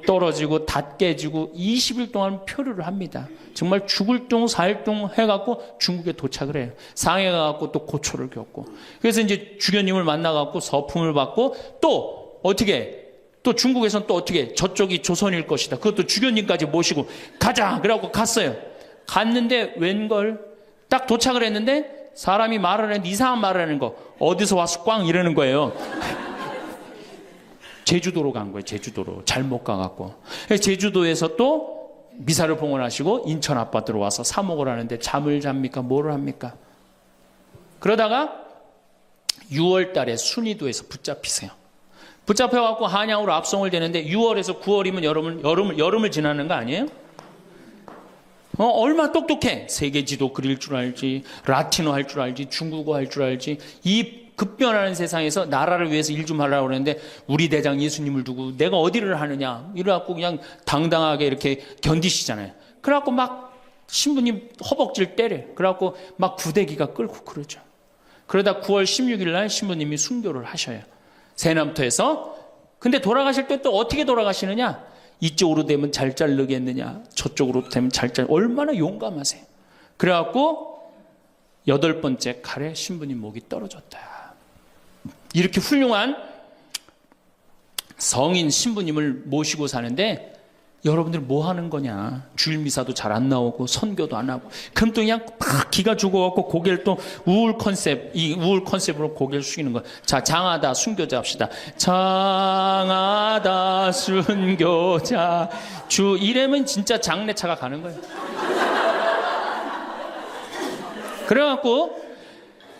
떨어지고 닷 깨지고 20일 동안 표류를 합니다. 정말 죽을 둥 살 둥 해갖고 중국에 도착을 해요. 상해 가갖고 또 고초를 겪고. 그래서 이제 주교님을 만나갖고 서품을 받고 또 어떻게 또 중국에서는 또 어떻게 저쪽이 조선일 것이다. 그것도 주교님까지 모시고 가자. 그래갖고 갔어요. 갔는데 웬걸 딱 도착을 했는데 사람이 말을 했는데 이상한 말을 하는 거. 어디서 와서 꽝 이러는 거예요. 제주도로 간 거예요. 제주도로. 잘못 가갖고. 제주도에서 또 미사를 봉헌하시고 인천 아파트로 와서 사목을 하는데 잠을 잡니까? 뭐를 합니까? 그러다가 6월 달에 순이도에서 붙잡히세요. 붙잡혀갖고 한양으로 압송을 되는데 6월에서 9월이면 여름을 지나는 거 아니에요? 얼마 똑똑해. 세계 지도 그릴 줄 알지, 라틴어 할 줄 알지, 중국어 할 줄 알지. 이 급변하는 세상에서 나라를 위해서 일 좀 하려고 그러는데 우리 대장 예수님을 두고 내가 어디를 하느냐 이래갖고 그냥 당당하게 이렇게 견디시잖아요. 그래갖고 막 신부님 허벅지를 때려. 그래갖고 막 구데기가 끓고 그러죠. 그러다 9월 16일 날 신부님이 순교를 하셔요. 세남터에서. 근데 돌아가실 때 또 어떻게 돌아가시느냐? 이쪽으로 되면 잘 자르겠느냐, 저쪽으로 되면 잘 얼마나 용감하세요. 그래갖고 8번째 칼에 신부님 목이 떨어졌다. 이렇게 훌륭한 성인 신부님을 모시고 사는데 여러분들 뭐 하는 거냐? 주일미사도 잘 안 나오고 선교도 안 하고 그럼 또 그냥 막 기가 죽어갖고 고개를 또 우울 컨셉으로 고개를 숙이는 거야. 자, 장하다 순교자 합시다. 장하다 순교자 주 이래면 진짜 장례차가 가는 거예요. 그래갖고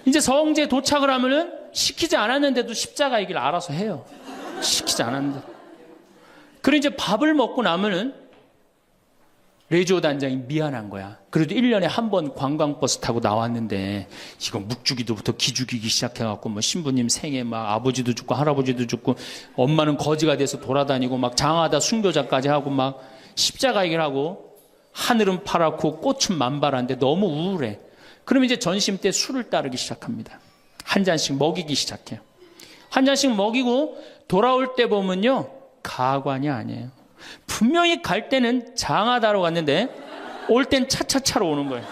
이제 성지에 도착을 하면은 시키지 않았는데도 십자가의 길 알아서 해요. 시키지 않았는데. 그리고 이제 밥을 먹고 나면은 레지오 단장이 미안한 거야. 그래도 1년에 한 번 관광버스 타고 나왔는데 이거 묵주기도부터 기죽이기 시작해갖고 뭐 신부님 생에 막 아버지도 죽고 할아버지도 죽고 엄마는 거지가 돼서 돌아다니고 막 장하다 순교자까지 하고 막 십자가 얘기를 하고 하늘은 파랗고 꽃은 만발한데 너무 우울해. 그럼 이제 전심 때 술을 따르기 시작합니다. 한 잔씩 먹이기 시작해요. 한 잔씩 먹이고 돌아올 때 보면요. 가관이 아니에요. 분명히 갈 때는 장하다로 갔는데 올 땐 차차차로 오는 거예요.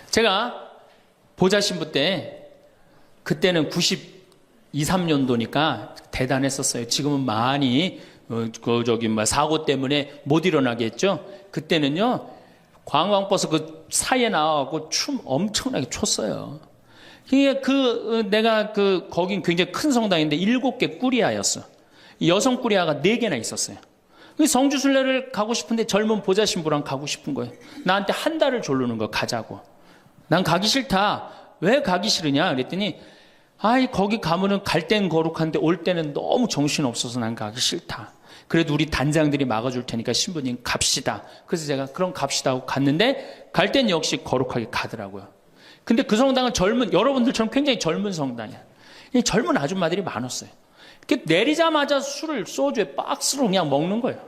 제가 보좌신부 때 그때는 92, 3년도니까 대단했었어요. 지금은 많이 사고 때문에 못 일어나게 했죠. 그때는요. 관광버스 그 사이에 나와갖고 춤 엄청나게 췄어요. 내가 거긴 굉장히 큰 성당인데 7개 꾸리아였어. 여성 꾸리아가 4개나 있었어요. 성주순례를 가고 싶은데 젊은 보좌 신부랑 가고 싶은 거예요. 나한테 한 달을 조르는 거 가자고. 난 가기 싫다. 왜 가기 싫으냐? 그랬더니 거기 가면은 갈 땐 거룩한데 올 때는 너무 정신 없어서 난 가기 싫다. 그래도 우리 단장들이 막아줄 테니까 신부님 갑시다. 그래서 제가 그럼 갑시다 하고 갔는데 갈 땐 역시 거룩하게 가더라고요. 근데 그 성당은 여러분들처럼 굉장히 젊은 성당이야. 젊은 아줌마들이 많았어요. 내리자마자 술을 소주에 박스로 그냥 먹는 거예요.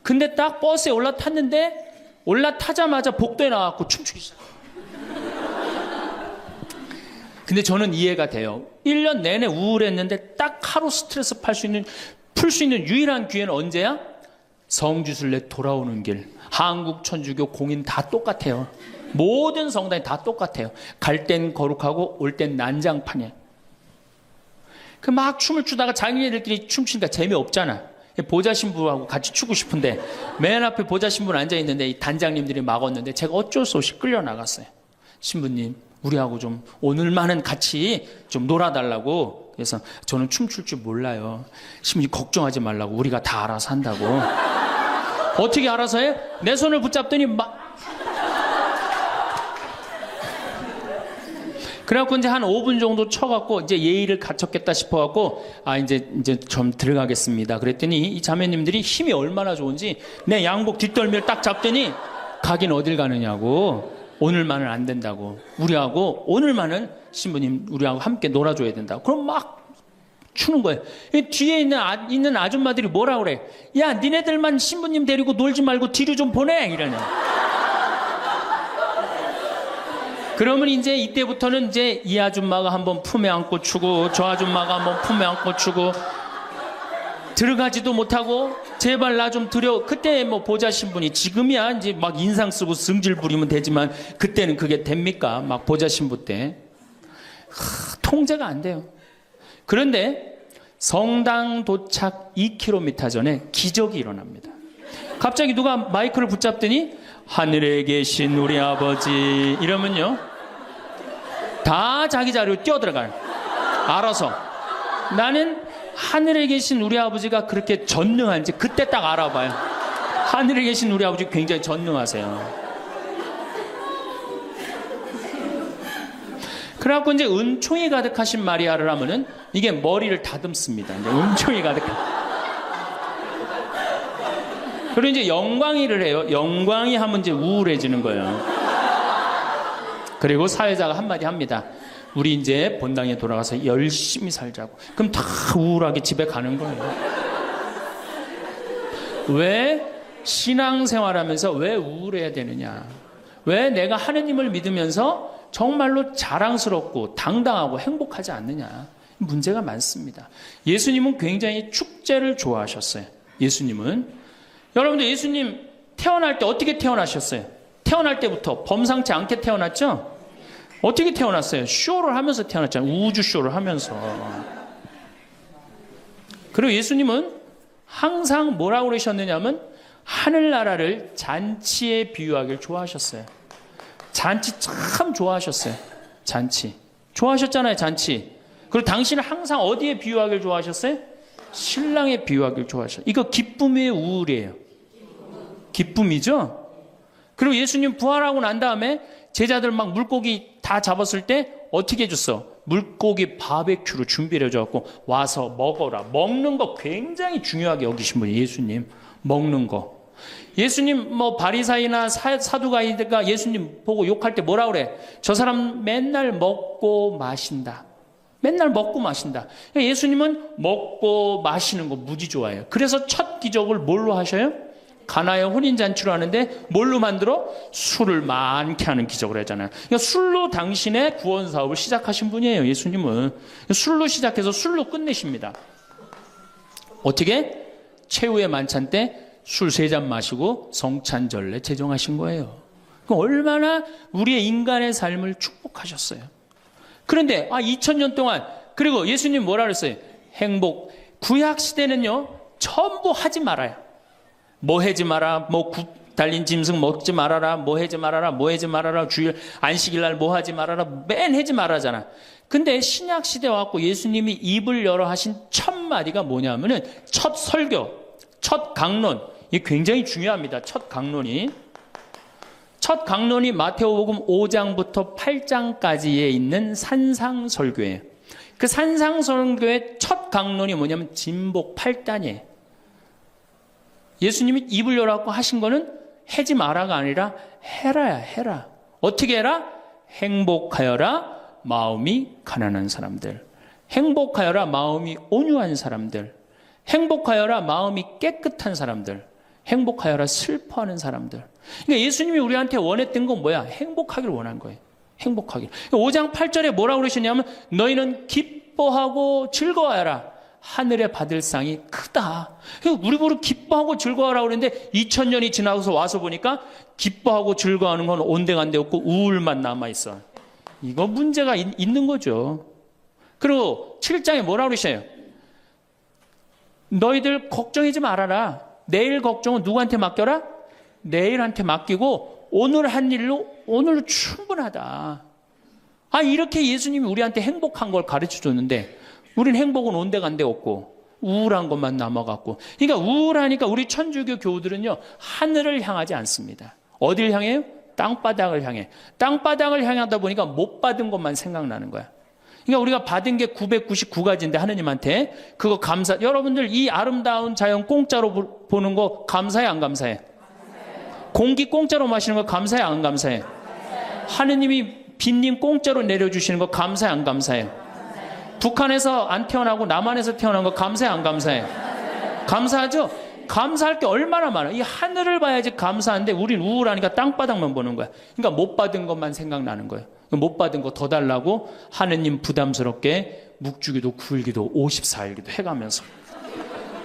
근데 딱 버스에 올라타자마자 복도에 나와서 춤추기 시작해요. 근데 저는 이해가 돼요. 1년 내내 우울했는데 딱 하루 스트레스 풀 수 있는 유일한 기회는 언제야? 성주순례 돌아오는 길. 한국 천주교 공인 다 똑같아요. 모든 성당이 다 똑같아요. 갈 땐 거룩하고 올 땐 난장판이에요. 막 춤을 추다가 자기네들끼리 춤추니까 재미없잖아. 보좌신부하고 같이 추고 싶은데 맨 앞에 보좌신부는 앉아있는데 이 단장님들이 막았는데 제가 어쩔 수 없이 끌려나갔어요. 신부님 우리하고 좀 오늘만은 같이 좀 놀아달라고 그래서 저는 춤출 줄 몰라요. 신부님 걱정하지 말라고. 우리가 다 알아서 한다고. 어떻게 알아서 해? 내 손을 붙잡더니 막. 그래갖고 이제 한 5분 정도 쳐갖고 이제 예의를 갖췄겠다 싶어갖고 이제 좀 들어가겠습니다. 그랬더니 이 자매님들이 힘이 얼마나 좋은지 내 양복 뒷덜미를 딱 잡더니 가긴 어딜 가느냐고. 오늘만은 안 된다고. 우리하고 오늘만은 신부님 우리하고 함께 놀아줘야 된다고. 그럼 막 추는 거예요. 뒤에 있는 아줌마들이 뭐라 그래? 야, 니네들만 신부님 데리고 놀지 말고 뒤로 좀 보내 이러냐. 그러면 이제 이때부터는 이제 이 아줌마가 한번 품에 안고 추고 저 아줌마가 한번 품에 안고 추고 들어가지도 못하고 제발 나 좀 들여. 그때 뭐 보자 신부니 지금이야 이제 막 인상 쓰고 승질 부리면 되지만 그때는 그게 됩니까? 막 보자 신부 때 통제가 안 돼요. 그런데 성당 도착 2km 전에 기적이 일어납니다. 갑자기 누가 마이크를 붙잡더니 하늘에 계신 우리 아버지 이러면요 다 자기 자리로 뛰어들어가요. 알아서. 나는 하늘에 계신 우리 아버지가 그렇게 전능한지 그때 딱 알아봐요. 하늘에 계신 우리 아버지 굉장히 전능하세요. 그래갖고 이제 은총이 가득하신 마리아를 하면은 이게 머리를 다듬습니다. 이제 은총이 가득한. 그리고 이제 영광이를 해요. 영광이 하면 이제 우울해지는 거예요. 그리고 사회자가 한마디 합니다. 우리 이제 본당에 돌아가서 열심히 살자고. 그럼 다 우울하게 집에 가는 거예요. 왜 신앙생활하면서 왜 우울해야 되느냐? 왜 내가 하느님을 믿으면서 정말로 자랑스럽고 당당하고 행복하지 않느냐? 문제가 많습니다. 예수님은 굉장히 축제를 좋아하셨어요. 예수님은. 여러분들 예수님 태어날 때 어떻게 태어나셨어요? 태어날 때부터 범상치 않게 태어났죠? 어떻게 태어났어요? 쇼를 하면서 태어났잖아요. 우주 쇼를 하면서. 그리고 예수님은 항상 뭐라고 그러셨느냐면 하늘나라를 잔치에 비유하기를 좋아하셨어요. 잔치 참 좋아하셨어요. 잔치. 좋아하셨잖아요, 잔치. 그리고 당신은 항상 어디에 비유하기를 좋아하셨어요? 신랑에 비유하기를 좋아하셨어요. 이거 기쁨의 우울이에요. 기쁨이죠? 그리고 예수님 부활하고 난 다음에 제자들 막 물고기 다 잡았을 때 어떻게 해줬어? 물고기 바베큐로 준비를 해줘갖고 와서 먹어라. 먹는 거 굉장히 중요하게 여기신 분이 예수님. 먹는 거. 예수님 뭐 바리사이나 사두가이가 예수님 보고 욕할 때 뭐라 그래? 저 사람 맨날 먹고 마신다. 맨날 먹고 마신다. 예수님은 먹고 마시는 거 무지 좋아해요. 그래서 첫 기적을 뭘로 하셔요? 가나의 혼인잔치로 하는데 뭘로 만들어? 술을 많게 하는 기적을 하잖아요. 그러니까 술로 당신의 구원 사업을 시작하신 분이에요. 예수님은. 술로 시작해서 술로 끝내십니다. 어떻게? 최후의 만찬 때 술 3잔 마시고 성찬절례 제정하신 거예요. 얼마나 우리의 인간의 삶을 축복하셨어요. 그런데 2000년 동안 그리고 예수님 뭐라 그랬어요? 행복. 구약 시대는요 전부 하지 말아요. 뭐 하지 마라, 뭐 달린 짐승 먹지 말아라, 뭐 하지 말아라, 뭐 하지 말아라, 주일 안식일 날 뭐 하지 말아라, 맨 하지 말아잖아. 근데 신약 시대 와갖고 예수님이 입을 열어 하신 첫 마디가 뭐냐면은 첫 설교, 첫 강론. 이게 굉장히 중요합니다. 첫 강론이. 첫 강론이 마태오복음 5장부터 8장까지에 있는 산상설교예요. 그 산상설교의 첫 강론이 뭐냐면 진복 8단이에요. 예수님이 입을 열어갖고 하신 거는 하지 마라가 아니라 해라야, 해라. 어떻게 해라? 행복하여라 마음이 가난한 사람들. 행복하여라 마음이 온유한 사람들. 행복하여라 마음이 깨끗한 사람들. 행복하여라 슬퍼하는 사람들. 그러니까 예수님이 우리한테 원했던 건 뭐야? 행복하기를 원한 거예요. 행복하기를. 5장 8절에 뭐라고 그러셨냐면 너희는 기뻐하고 즐거워하라. 하늘에 받을 상이 크다. 우리 보고 기뻐하고 즐거워하라고 그러는데 2000년이 지나서 와서 보니까 기뻐하고 즐거워하는 건 온데간데 없고 우울만 남아있어. 이거 문제가 있는 거죠. 그리고 7장에 뭐라고 그러셔요? 너희들 걱정하지 말아라. 내일 걱정은 누구한테 맡겨라? 내일한테 맡기고 오늘 한 일로 오늘로 충분하다. 이렇게 예수님이 우리한테 행복한 걸 가르쳐 줬는데 우린 행복은 온데간데 없고 우울한 것만 남아갖고. 그러니까 우울하니까 우리 천주교 교우들은요, 하늘을 향하지 않습니다. 어딜 향해요? 땅바닥을 향해. 땅바닥을 향하다 보니까 못 받은 것만 생각나는 거야. 그러니까 우리가 받은 게 999가지인데 하느님한테 그거 감사. 여러분들 이 아름다운 자연 공짜로 보는 거 감사해 안 감사해? 공기 공짜로 마시는 거 감사해 안 감사해? 하느님이 빈님 공짜로 내려주시는 거 감사해 안 감사해? 북한에서 안 태어나고 남한에서 태어난 거 감사해 안 감사해? 감사하죠? 감사할 게 얼마나 많아. 이 하늘을 봐야지 감사한데 우린 우울하니까 땅바닥만 보는 거야. 그러니까 못 받은 것만 생각나는 거야. 못 받은 거 더 달라고 하느님 부담스럽게 묵주기도 9일기도 54일기도 해가면서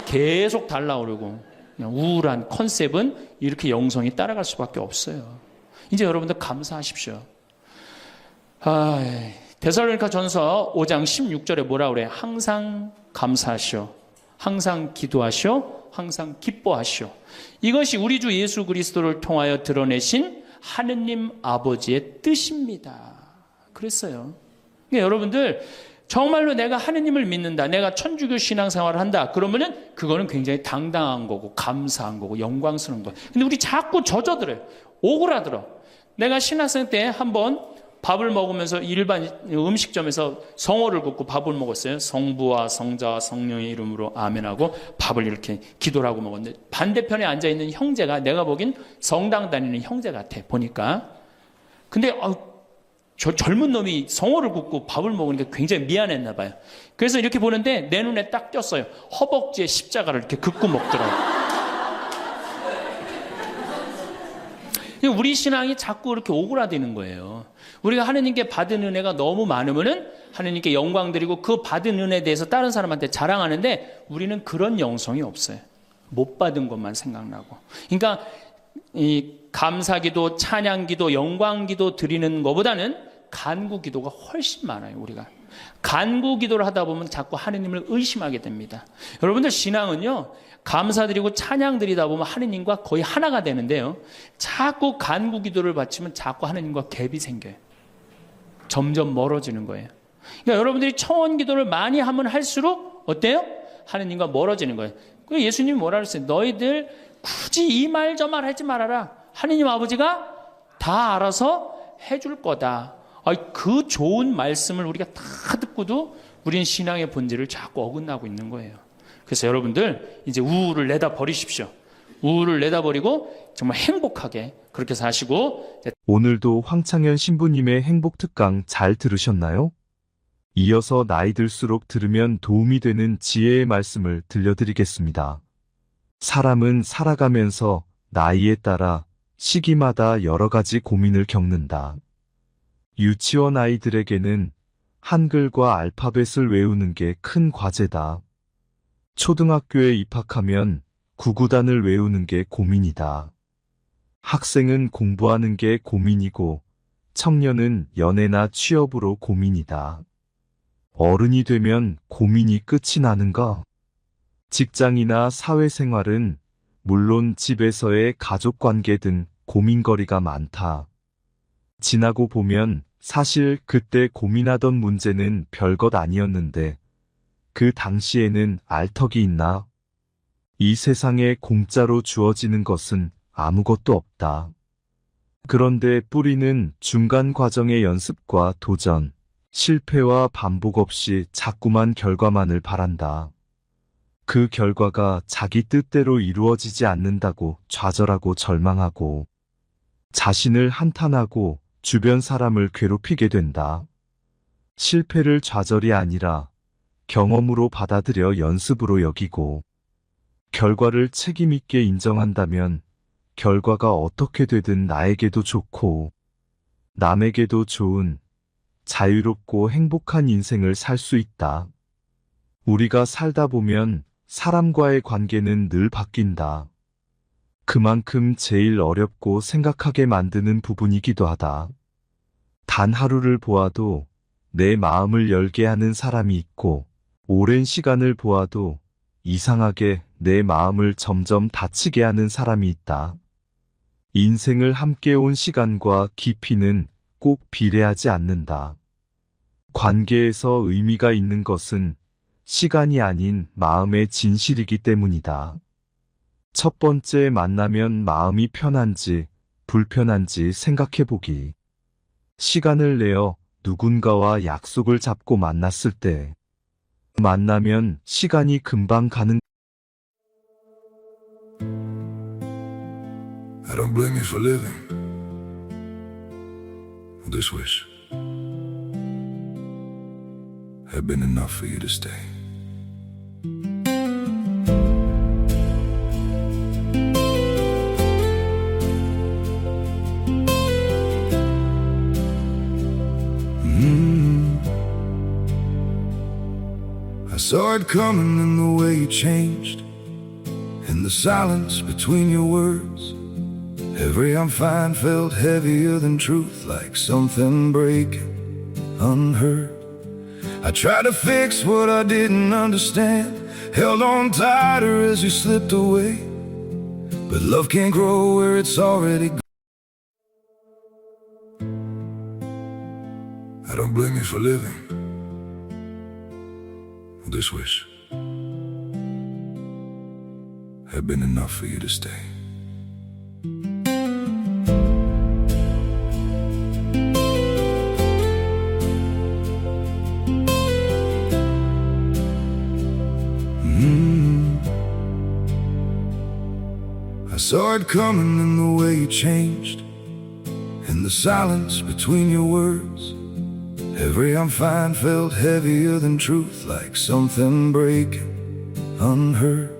계속 달라고 그러고. 그냥 우울한 컨셉은 이렇게 영성이 따라갈 수밖에 없어요. 이제 여러분들 감사하십시오. 데살로니가 전서 5장 16절에 뭐라 그래? 항상 감사하시오. 항상 기도하시오. 항상 기뻐하시오. 이것이 우리 주 예수 그리스도를 통하여 드러내신 하느님 아버지의 뜻입니다. 그랬어요. 그러니까 여러분들 정말로 내가 하느님을 믿는다. 내가 천주교 신앙생활을 한다. 그러면은 그거는 굉장히 당당한 거고 감사한 거고 영광스러운 거예요. 근데 우리 자꾸 젖어들어요. 오그라들어. 내가 신학생 때 한번 밥을 먹으면서 일반 음식점에서 성호를 긋고 밥을 먹었어요. 성부와 성자와 성령의 이름으로 아멘하고 밥을 이렇게 기도를 하고 먹었는데 반대편에 앉아있는 형제가 내가 보긴 성당 다니는 형제 같아 보니까. 근데 저 젊은 놈이 성호를 긋고 밥을 먹으니까 굉장히 미안했나 봐요. 그래서 이렇게 보는데 내 눈에 딱 띄었어요. 허벅지에 십자가를 이렇게 긋고 먹더라고요. 우리 신앙이 자꾸 이렇게 오그라드는 거예요. 우리가 하느님께 받은 은혜가 너무 많으면은 하느님께 영광 드리고 그 받은 은혜에 대해서 다른 사람한테 자랑하는데 우리는 그런 영성이 없어요. 못 받은 것만 생각나고. 그러니까 이 감사기도, 찬양기도, 영광기도 드리는 것보다는 간구기도가 훨씬 많아요. 우리가 간구기도를 하다 보면 자꾸 하느님을 의심하게 됩니다. 여러분들 신앙은요, 감사드리고 찬양드리다 보면 하느님과 거의 하나가 되는데요, 자꾸 간구기도를 바치면 자꾸 하느님과 갭이 생겨요. 점점 멀어지는 거예요. 그러니까 여러분들이 청원기도를 많이 하면 할수록 어때요? 하느님과 멀어지는 거예요. 그래서 예수님이 뭐라 그랬어요? 너희들 굳이 이 말 저 말 하지 말아라. 하느님 아버지가 다 알아서 해줄 거다. 그 좋은 말씀을 우리가 다 듣고도 우린 신앙의 본질을 자꾸 어긋나고 있는 거예요. 그래서 여러분들 이제 우울을 내다 버리십시오. 우울을 내다 버리고 정말 행복하게 그렇게 사시고. 오늘도 황창현 신부님의 행복 특강 잘 들으셨나요? 이어서 나이 들수록 들으면 도움이 되는 지혜의 말씀을 들려드리겠습니다. 사람은 살아가면서 나이에 따라 시기마다 여러 가지 고민을 겪는다. 유치원 아이들에게는 한글과 알파벳을 외우는 게 큰 과제다. 초등학교에 입학하면 구구단을 외우는 게 고민이다. 학생은 공부하는 게 고민이고 청년은 연애나 취업으로 고민이다. 어른이 되면 고민이 끝이 나는가? 직장이나 사회생활은 물론 집에서의 가족관계 등 고민거리가 많다. 지나고 보면 사실 그때 고민하던 문제는 별것 아니었는데 그 당시에는 알턱이 있나? 이 세상에 공짜로 주어지는 것은 아무것도 없다. 그런데 뿌리는 중간 과정의 연습과 도전, 실패와 반복 없이 자꾸만 결과만을 바란다. 그 결과가 자기 뜻대로 이루어지지 않는다고 좌절하고 절망하고 자신을 한탄하고 주변 사람을 괴롭히게 된다. 실패를 좌절이 아니라 경험으로 받아들여 연습으로 여기고 결과를 책임 있게 인정한다면 결과가 어떻게 되든 나에게도 좋고 남에게도 좋은 자유롭고 행복한 인생을 살 수 있다. 우리가 살다 보면 사람과의 관계는 늘 바뀐다. 그만큼 제일 어렵고 생각하게 만드는 부분이기도 하다. 단 하루를 보아도 내 마음을 열게 하는 사람이 있고 오랜 시간을 보아도 이상하게 내 마음을 점점 다치게 하는 사람이 있다. 인생을 함께 온 시간과 깊이는 꼭 비례하지 않는다. 관계에서 의미가 있는 것은 시간이 아닌 마음의 진실이기 때문이다. 첫 번째 만나면 마음이 편한지 불편한지 생각해보기. 시간을 내어 누군가와 약속을 잡고 만났을 때 만나면 시간이 금방 가는 I don't blame you for living this wish had been enough for you to stay. I saw it coming in the way you changed, in the silence between your words. Every I'm fine felt heavier than truth, like something breaking unheard. I tried to fix what I didn't understand, held on tighter as you slipped away. But love can't grow where it's already gone. I don't blame you for living this wish had been enough for you to stay. I saw it coming in the way you changed, in the silence between your words. Every I'm fine felt heavier than truth, like something breaking unheard.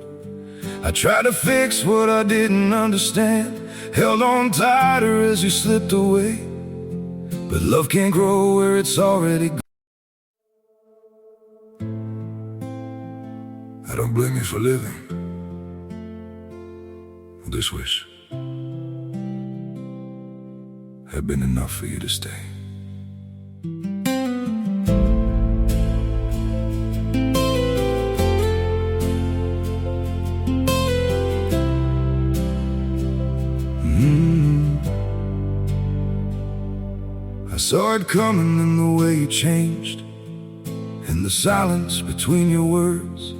I tried to fix what I didn't understand, held on tighter as you slipped away. But love can't grow where it's already gone. I don't blame you for living this wish had been enough for you to stay. I saw it coming in the way you changed, in the silence between your words.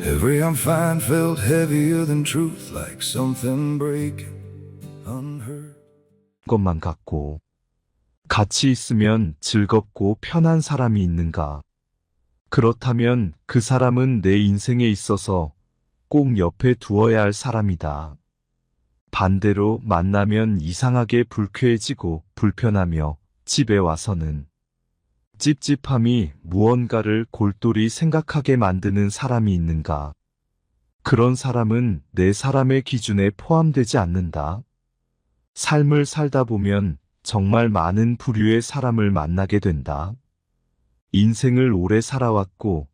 Every I'm fine felt heavier than truth, like something breaking unheard. 것만 같고 같이 있으면 즐겁고 편한 사람이 있는가? 그렇다면 그 사람은 내 인생에 있어서 꼭 옆에 두어야 할 사람이다. 반대로 만나면 이상하게 불쾌해지고 불편하며 집에 와서는 찝찝함이 무언가를 골똘히 생각하게 만드는 사람이 있는가? 그런 사람은 내 사람의 기준에 포함되지 않는다. 삶을 살다 보면 정말 많은 부류의 사람을 만나게 된다. 인생을 오래 살아왔고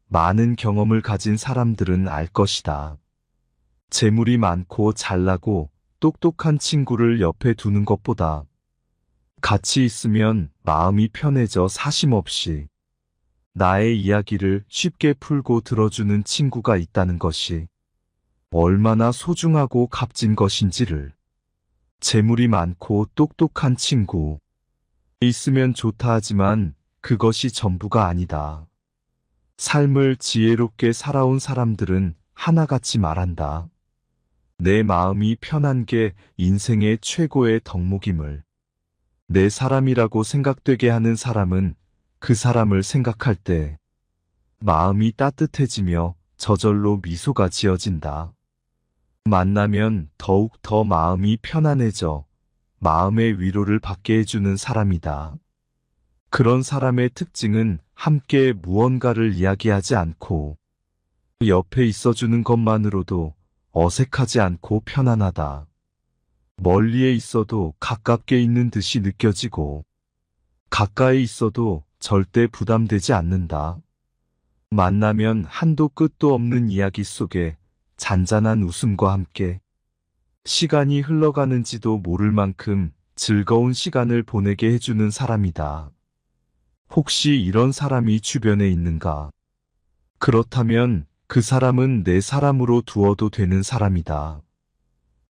많은 경험을 가진 사람들은 알 것이다. 재물이 많고 잘나고 똑똑한 친구를 옆에 두는 것보다 같이 있으면 마음이 편해져 사심없이 나의 이야기를 쉽게 풀고 들어주는 친구가 있다는 것이 얼마나 소중하고 값진 것인지를. 재물이 많고 똑똑한 친구 있으면 좋다 하지만 그것이 전부가 아니다. 삶을 지혜롭게 살아온 사람들은 하나같이 말한다. 내 마음이 편한 게 인생의 최고의 덕목임을. 내 사람이라고 생각되게 하는 사람은 그 사람을 생각할 때 마음이 따뜻해지며 저절로 미소가 지어진다. 만나면 더욱 더 마음이 편안해져 마음의 위로를 받게 해주는 사람이다. 그런 사람의 특징은 함께 무언가를 이야기하지 않고 옆에 있어주는 것만으로도 어색하지 않고 편안하다. 멀리에 있어도 가깝게 있는 듯이 느껴지고 가까이 있어도 절대 부담되지 않는다. 만나면 한도 끝도 없는 이야기 속에 잔잔한 웃음과 함께 시간이 흘러가는지도 모를 만큼 즐거운 시간을 보내게 해주는 사람이다. 혹시 이런 사람이 주변에 있는가? 그렇다면 그 사람은 내 사람으로 두어도 되는 사람이다.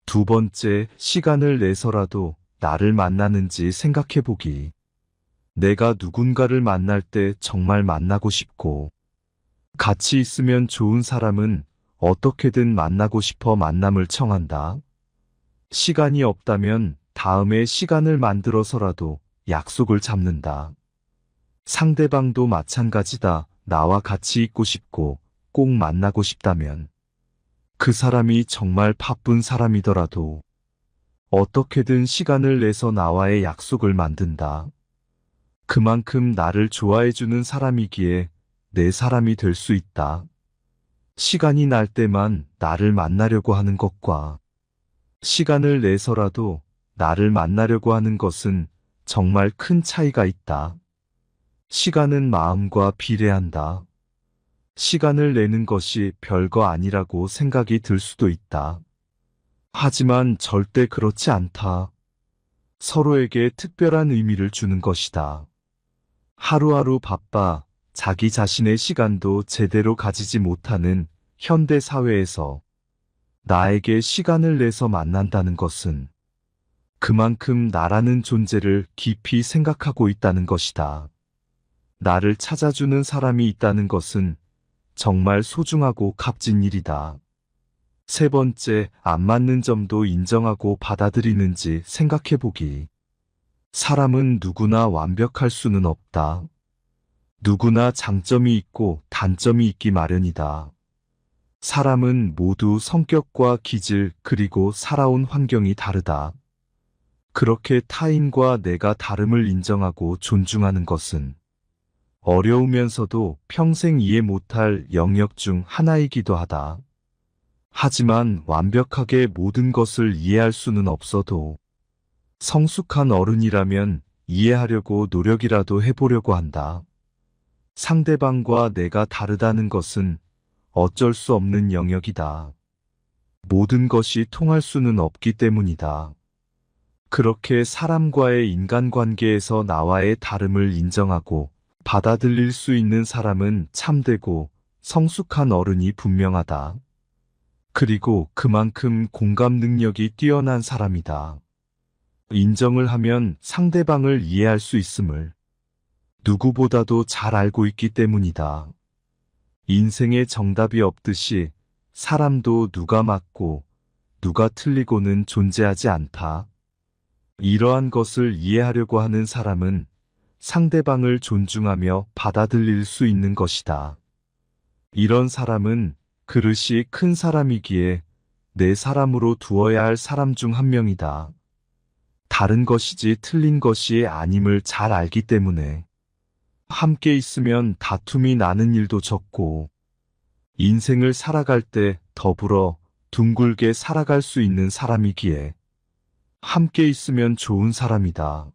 두 번째, 시간을 내서라도 나를 만나는지 생각해보기. 내가 누군가를 만날 때 정말 만나고 싶고 같이 있으면 좋은 사람은 어떻게든 만나고 싶어 만남을 청한다. 시간이 없다면 다음에 시간을 만들어서라도 약속을 잡는다. 상대방도 마찬가지다. 나와 같이 있고 싶고 꼭 만나고 싶다면 그 사람이 정말 바쁜 사람이더라도 어떻게든 시간을 내서 나와의 약속을 만든다. 그만큼 나를 좋아해주는 사람이기에 내 사람이 될 수 있다. 시간이 날 때만 나를 만나려고 하는 것과 시간을 내서라도 나를 만나려고 하는 것은 정말 큰 차이가 있다. 시간은 마음과 비례한다. 시간을 내는 것이 별거 아니라고 생각이 들 수도 있다. 하지만 절대 그렇지 않다. 서로에게 특별한 의미를 주는 것이다. 하루하루 바빠 자기 자신의 시간도 제대로 가지지 못하는 현대 사회에서 나에게 시간을 내서 만난다는 것은 그만큼 나라는 존재를 깊이 생각하고 있다는 것이다. 나를 찾아주는 사람이 있다는 것은 정말 소중하고 값진 일이다. 세 번째, 안 맞는 점도 인정하고 받아들이는지 생각해보기. 사람은 누구나 완벽할 수는 없다. 누구나 장점이 있고 단점이 있기 마련이다. 사람은 모두 성격과 기질 그리고 살아온 환경이 다르다. 그렇게 타인과 내가 다름을 인정하고 존중하는 것은 어려우면서도 평생 이해 못할 영역 중 하나이기도 하다. 하지만 완벽하게 모든 것을 이해할 수는 없어도 성숙한 어른이라면 이해하려고 노력이라도 해보려고 한다. 상대방과 내가 다르다는 것은 어쩔 수 없는 영역이다. 모든 것이 통할 수는 없기 때문이다. 그렇게 사람과의 인간관계에서 나와의 다름을 인정하고 받아들일 수 있는 사람은 참되고 성숙한 어른이 분명하다. 그리고 그만큼 공감 능력이 뛰어난 사람이다. 인정을 하면 상대방을 이해할 수 있음을 누구보다도 잘 알고 있기 때문이다. 인생에 정답이 없듯이 사람도 누가 맞고 누가 틀리고는 존재하지 않다. 이러한 것을 이해하려고 하는 사람은 상대방을 존중하며 받아들일 수 있는 것이다. 이런 사람은 그릇이 큰 사람이기에 내 사람으로 두어야 할 사람 중 한 명이다. 다른 것이지 틀린 것이 아님을 잘 알기 때문에 함께 있으면 다툼이 나는 일도 적고 인생을 살아갈 때 더불어 둥글게 살아갈 수 있는 사람이기에 함께 있으면 좋은 사람이다.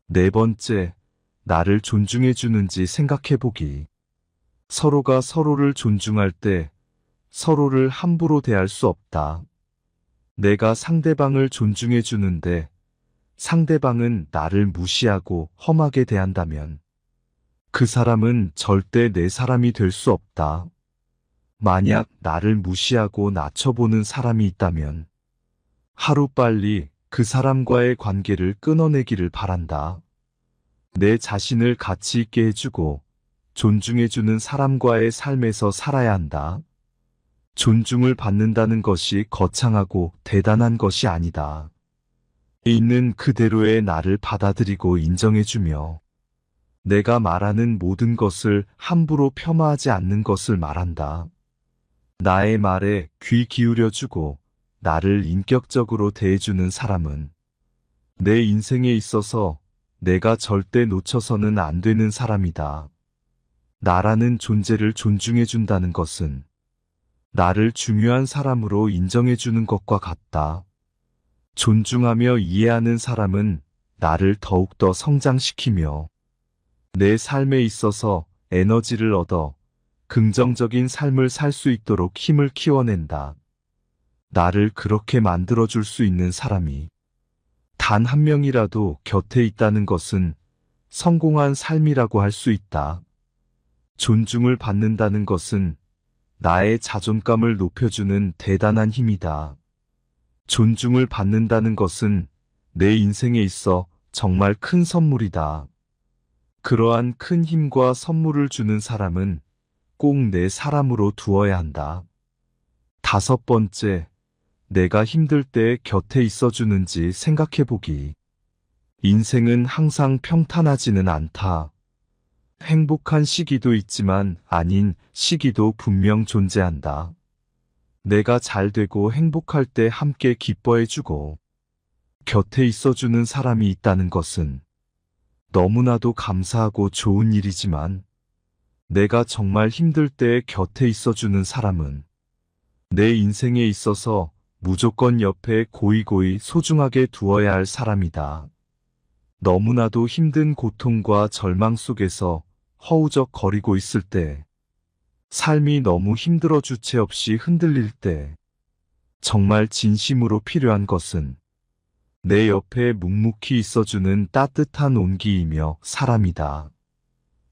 네 번째, 나를 존중해 주는지 생각해보기. 서로가 서로를 존중할 때 서로를 함부로 대할 수 없다. 내가 상대방을 존중해 주는데 상대방은 나를 무시하고 험하게 대한다면 그 사람은 절대 내 사람이 될 수 없다. 만약 나를 무시하고 낮춰보는 사람이 있다면 하루빨리 그 사람과의 관계를 끊어내기를 바란다. 내 자신을 가치 있게 해주고 존중해주는 사람과의 삶에서 살아야 한다. 존중을 받는다는 것이 거창하고 대단한 것이 아니다. 있는 그대로의 나를 받아들이고 인정해주며 내가 말하는 모든 것을 함부로 폄하하지 않는 것을 말한다. 나의 말에 귀 기울여주고 나를 인격적으로 대해주는 사람은 내 인생에 있어서 내가 절대 놓쳐서는 안 되는 사람이다. 나라는 존재를 존중해준다는 것은 나를 중요한 사람으로 인정해주는 것과 같다. 존중하며 이해하는 사람은 나를 더욱더 성장시키며 내 삶에 있어서 에너지를 얻어 긍정적인 삶을 살 수 있도록 힘을 키워낸다. 나를 그렇게 만들어줄 수 있는 사람이 단 한 명이라도 곁에 있다는 것은 성공한 삶이라고 할 수 있다. 존중을 받는다는 것은 나의 자존감을 높여주는 대단한 힘이다. 존중을 받는다는 것은 내 인생에 있어 정말 큰 선물이다. 그러한 큰 힘과 선물을 주는 사람은 꼭 내 사람으로 두어야 한다. 5번째, 내가 힘들 때 곁에 있어주는지 생각해보기. 인생은 항상 평탄하지는 않다. 행복한 시기도 있지만 아닌 시기도 분명 존재한다. 내가 잘 되고 행복할 때 함께 기뻐해주고 곁에 있어주는 사람이 있다는 것은 너무나도 감사하고 좋은 일이지만 내가 정말 힘들 때 곁에 있어주는 사람은 내 인생에 있어서 무조건 옆에 고이고이 소중하게 두어야 할 사람이다. 너무나도 힘든 고통과 절망 속에서 허우적거리고 있을 때, 삶이 너무 힘들어 주체 없이 흔들릴 때, 정말 진심으로 필요한 것은 내 옆에 묵묵히 있어주는 따뜻한 온기이며 사람이다.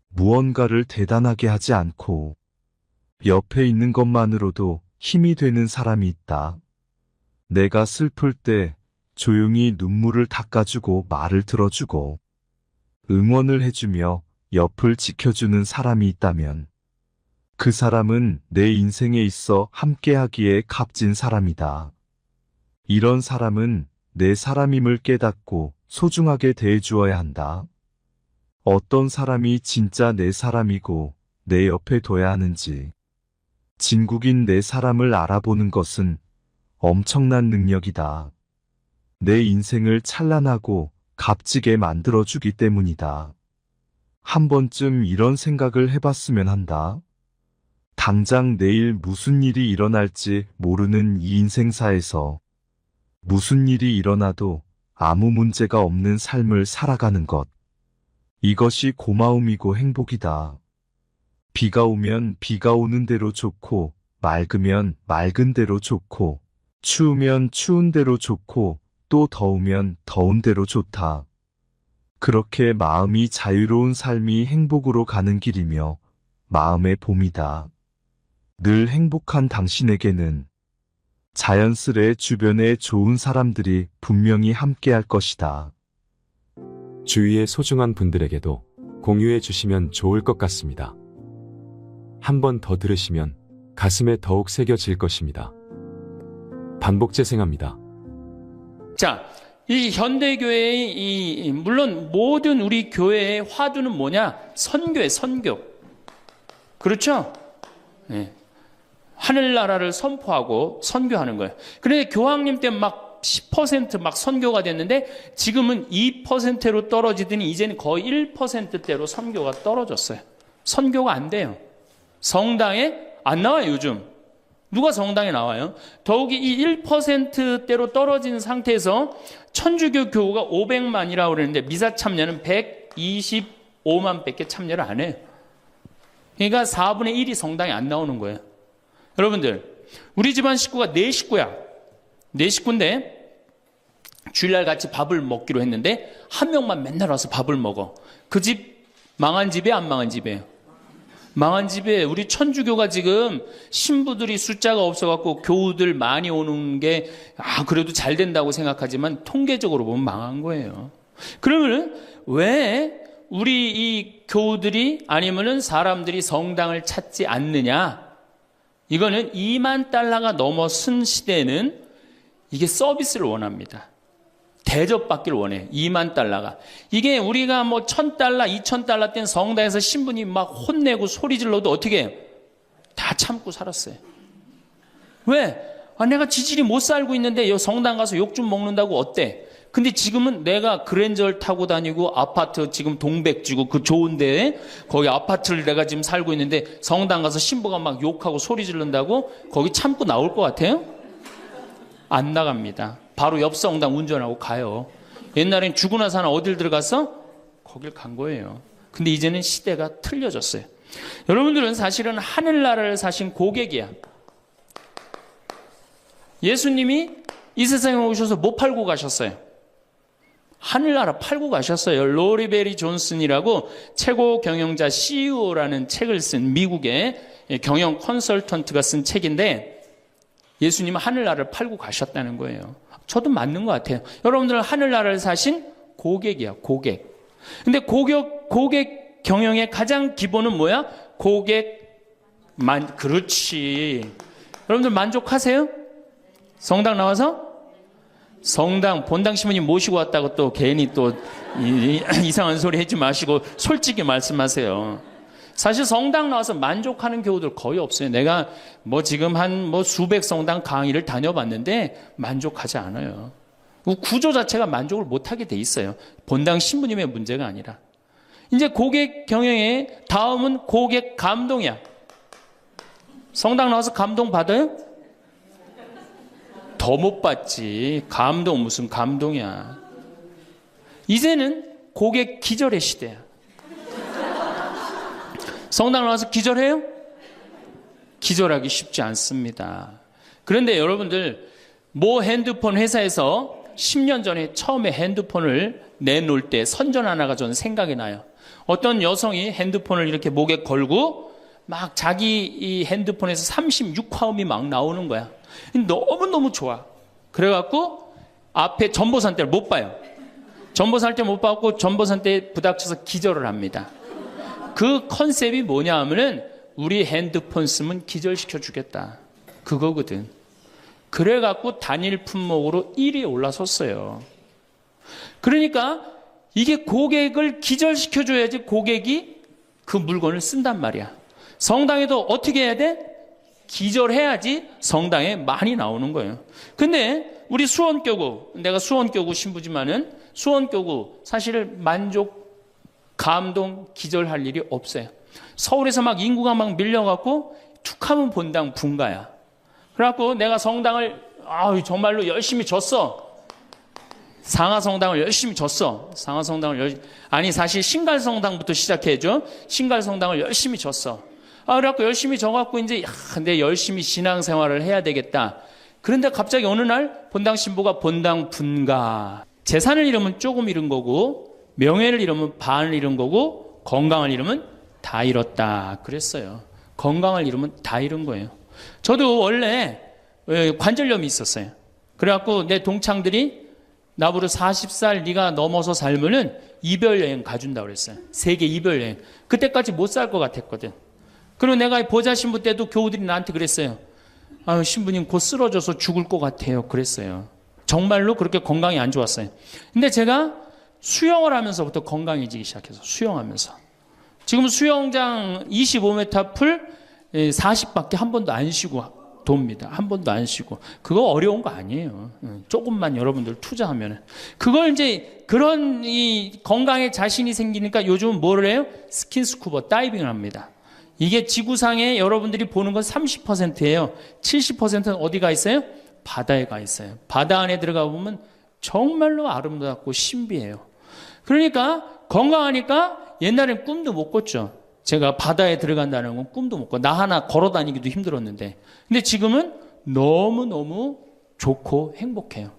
무언가를 대단하게 하지 않고 옆에 있는 것만으로도 힘이 되는 사람이 있다. 내가 슬플 때 조용히 눈물을 닦아주고 말을 들어주고 응원을 해주며 옆을 지켜주는 사람이 있다면 그 사람은 내 인생에 있어 함께하기에 값진 사람이다. 이런 사람은 내 사람임을 깨닫고 소중하게 대해주어야 한다. 어떤 사람이 진짜 내 사람이고 내 옆에 둬야 하는지 진국인 내 사람을 알아보는 것은 엄청난 능력이다. 내 인생을 찬란하고 값지게 만들어주기 때문이다. 한 번쯤 이런 생각을 해봤으면 한다. 당장 내일 무슨 일이 일어날지 모르는 이 인생사에서 무슨 일이 일어나도 아무 문제가 없는 삶을 살아가는 것. 이것이 고마움이고 행복이다. 비가 오면 비가 오는 대로 좋고, 맑으면 맑은 대로 좋고, 추우면 추운 대로 좋고, 또 더우면 더운 대로 좋다. 그렇게 마음이 자유로운 삶이 행복으로 가는 길이며 마음의 봄이다. 늘 행복한 당신에게는 자연스레 주변에 좋은 사람들이 분명히 함께할 것이다. 주위의 소중한 분들에게도 공유해 주시면 좋을 것 같습니다. 한 번 더 들으시면 가슴에 더욱 새겨질 것입니다. 반복 재생합니다. 자, 이 현대교회의 물론 모든 우리 교회의 화두는 뭐냐? 선교예요, 선교. 그렇죠? 네. 하늘나라를 선포하고 선교하는 거예요. 그런데 교황님 때 막 10% 막 선교가 됐는데 지금은 2%로 떨어지더니 이제는 거의 1%대로 선교가 떨어졌어요. 선교가 안 돼요. 성당에 안 나와요, 요즘. 누가 성당에 나와요? 더욱이 이 1%대로 떨어진 상태에서 천주교 교우가 500만이라고 그러는데 미사 참여는 125만 밖에 참여를 안 해요. 그러니까 4분의 1이 성당에 안 나오는 거예요. 여러분들, 우리 집안 식구가 4식구야. 4식구인데 주일날 같이 밥을 먹기로 했는데 한 명만 맨날 와서 밥을 먹어. 그 집 망한 집이에요, 안 망한 집이에요? 망한 집에 우리 천주교가 지금 신부들이 숫자가 없어갖고 교우들 많이 오는 게 그래도 잘 된다고 생각하지만 통계적으로 보면 망한 거예요. 그러면 왜 우리 이 교우들이 아니면은 사람들이 성당을 찾지 않느냐? 이거는 2만 달러가 넘어선 시대에는 이게 서비스를 원합니다. 대접받기를 원해. 2만 달러가. 이게 우리가 뭐 1,000달러, 2,000달러 땐 성당에서 신부님 막 혼내고 소리 질러도 어떻게 해요? 다 참고 살았어요. 왜? 내가 지질이 못 살고 있는데 여 성당 가서 욕 좀 먹는다고 어때? 근데 지금은 내가 그랜저를 타고 다니고 아파트 지금 동백지구 그 좋은 데에 거기 아파트를 내가 지금 살고 있는데 성당 가서 신부가 막 욕하고 소리 지른다고 거기 참고 나올 것 같아요? 안 나갑니다. 바로 옆 성당 운전하고 가요. 옛날엔 죽으나 사나 어딜 들어갔어? 거길 간 거예요. 근데 이제는 시대가 틀려졌어요. 여러분들은 사실은 하늘나라를 사신 고객이야. 예수님이 이 세상에 오셔서 뭐 팔고 가셨어요? 하늘나라 팔고 가셨어요. 로리베리 존슨이라고 최고 경영자 CEO라는 책을 쓴 미국의 경영 컨설턴트가 쓴 책인데 예수님은 하늘나라를 팔고 가셨다는 거예요. 저도 맞는 것 같아요. 여러분들은 하늘나라를 사신 고객이야, 고객. 근데 고객 경영의 가장 기본은 뭐야? 고객 그렇지. 여러분들 만족하세요? 성당 나와서? 성당, 본당 신부님 모시고 왔다고 또 괜히 또 이상한 소리 하지 마시고 솔직히 말씀하세요. 사실 성당 나와서 만족하는 교우들 거의 없어요. 내가 지금 한 수백 성당 강의를 다녀봤는데 만족하지 않아요. 구조 자체가 만족을 못하게 돼 있어요. 본당 신부님의 문제가 아니라. 이제 고객 경영의 다음은 고객 감동이야. 성당 나와서 감동 받아요? 더 못 받지. 감동 무슨 감동이야. 이제는 고객 기절의 시대야. 성당 나와서 기절해요? 기절하기 쉽지 않습니다. 그런데 여러분들 핸드폰 회사에서 10년 전에 처음에 핸드폰을 내놓을 때 선전 하나가 저는 생각이 나요. 어떤 여성이 핸드폰을 이렇게 목에 걸고 막 자기 이 핸드폰에서 36화음이 막 나오는 거야. 너무너무 좋아. 그래갖고 앞에 전보산대를 못 봐요. 전보산대 못 받고 전보산대에 부닥쳐서 기절을 합니다. 그 컨셉이 뭐냐 하면은 우리 핸드폰 쓰면 기절시켜 주겠다. 그거거든. 그래갖고 단일 품목으로 1위에 올라섰어요. 그러니까 이게 고객을 기절시켜 줘야지 고객이 그 물건을 쓴단 말이야. 성당에도 어떻게 해야 돼? 기절해야지 성당에 많이 나오는 거예요. 근데 우리 수원교구, 내가 수원교구 신부지만은 수원교구 사실 만족, 감동, 기절할 일이 없어요. 서울에서 막 인구가 막 밀려갖고 툭하면 본당 분가야. 그래갖고 내가 성당을 정말로 열심히 줬어. 상하성당을 열심히 줬어. 사실 신갈성당부터 시작해줘. 신갈성당을 열심히 줬어. 그래갖고 열심히 져갖고 이제 근데 열심히 신앙생활을 해야 되겠다. 그런데 갑자기 어느 날 본당 신부가 본당 분가. 재산을 잃으면 조금 잃은 거고 명예를 잃으면 반을 잃은 거고 건강을 잃으면 다 잃었다 그랬어요. 건강을 잃으면 다 잃은 거예요. 저도 원래 관절염이 있었어요. 그래갖고 내 동창들이 나보고 40살 네가 넘어서 살면은 이별여행 가준다고 그랬어요. 세계 이별여행. 그때까지 못 살 것 같았거든. 그리고 내가 보좌 신부 때도 교우들이 나한테 그랬어요. 신부님 곧 쓰러져서 죽을 것 같아요. 그랬어요. 정말로 그렇게 건강이 안 좋았어요. 근데 제가 수영을 하면서부터 건강해지기 시작해서 수영하면서 지금 수영장 25m 풀 40밖에 한 번도 안 쉬고 돕니다. 한 번도 안 쉬고. 그거 어려운 거 아니에요. 조금만 여러분들 투자하면은. 그걸 이제 그런 이 건강에 자신이 생기니까 요즘은 뭐를 해요? 스킨스쿠버 다이빙을 합니다. 이게 지구상에 여러분들이 보는 건 30%예요. 70%는 어디가 있어요? 바다에 가 있어요. 바다 안에 들어가 보면 정말로 아름답고 신비해요. 그러니까 건강하니까 옛날엔 꿈도 못 꿨죠. 제가 바다에 들어간다는 건 꿈도 못 꿔. 나 하나 걸어 다니기도 힘들었는데. 근데 지금은 너무너무 좋고 행복해요.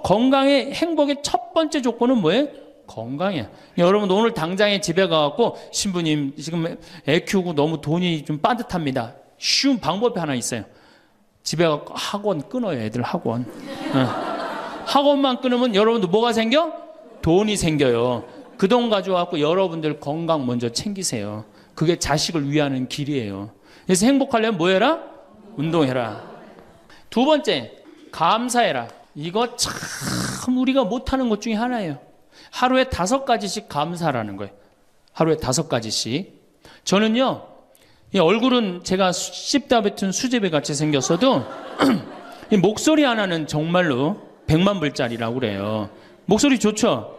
건강의 행복의 첫 번째 조건은 뭐예요? 건강이야. 여러분 오늘 당장에 집에 가갖고 신부님 지금 애 키우고 너무 돈이 좀 빠듯합니다. 쉬운 방법이 하나 있어요. 집에 가서 학원 끊어요. 애들 학원. 학원만 끊으면 여러분들 뭐가 생겨? 돈이 생겨요. 그 돈 가져와갖고 여러분들 건강 먼저 챙기세요. 그게 자식을 위하는 길이에요. 그래서 행복하려면 뭐 해라? 운동해라. 두 번째, 감사해라. 이거 참 우리가 못하는 것 중에 하나예요. 하루에 5가지씩 감사라는 거예요. 하루에 5가지씩. 저는요, 이 얼굴은 제가 씹다 뱉은 수제비 같이 생겼어도 이 목소리 하나는 정말로 100만 불짜리라고 그래요. 목소리 좋죠?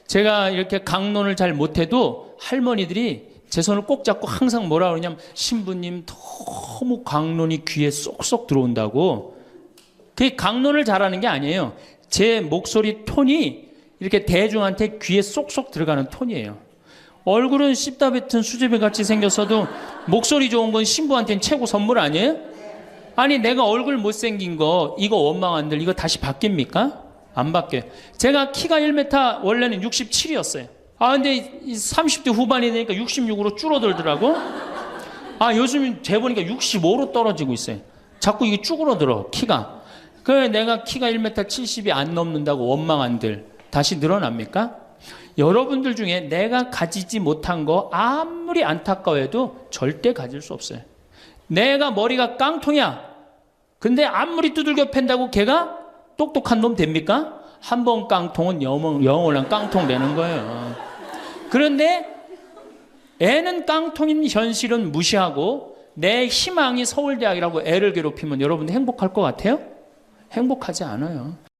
제가 이렇게 강론을 잘 못해도 할머니들이 제 손을 꼭 잡고 항상 뭐라 그러냐면 신부님 너무 강론이 귀에 쏙쏙 들어온다고. 그게 강론을 잘하는 게 아니에요. 제 목소리 톤이 이렇게 대중한테 귀에 쏙쏙 들어가는 톤이에요. 얼굴은 씹다 뱉은 수제비 같이 생겼어도 목소리 좋은 건 신부한테는 최고 선물 아니에요? 아니 내가 얼굴 못생긴 거 이거 원망한들 이거 다시 바뀝니까? 안 바뀌어요. 제가 키가 1m 원래는 67이었어요. 근데 30대 후반이 되니까 66으로 줄어들더라고. 요즘 재보니까 65로 떨어지고 있어요. 자꾸 이게 쭈그러들어 키가. 그래 내가 키가 1m 70이 안 넘는다고 원망한들 다시 늘어납니까? 여러분들 중에 내가 가지지 못한 거 아무리 안타까워해도 절대 가질 수 없어요. 내가 머리가 깡통이야. 근데 아무리 두들겨 팬다고 걔가 똑똑한 놈 됩니까? 한 번 깡통은 영원한 깡통 되는 거예요. 그런데 애는 깡통인 현실은 무시하고 내 희망이 서울대학이라고 애를 괴롭히면 여러분 행복할 것 같아요? 행복하지 않아요.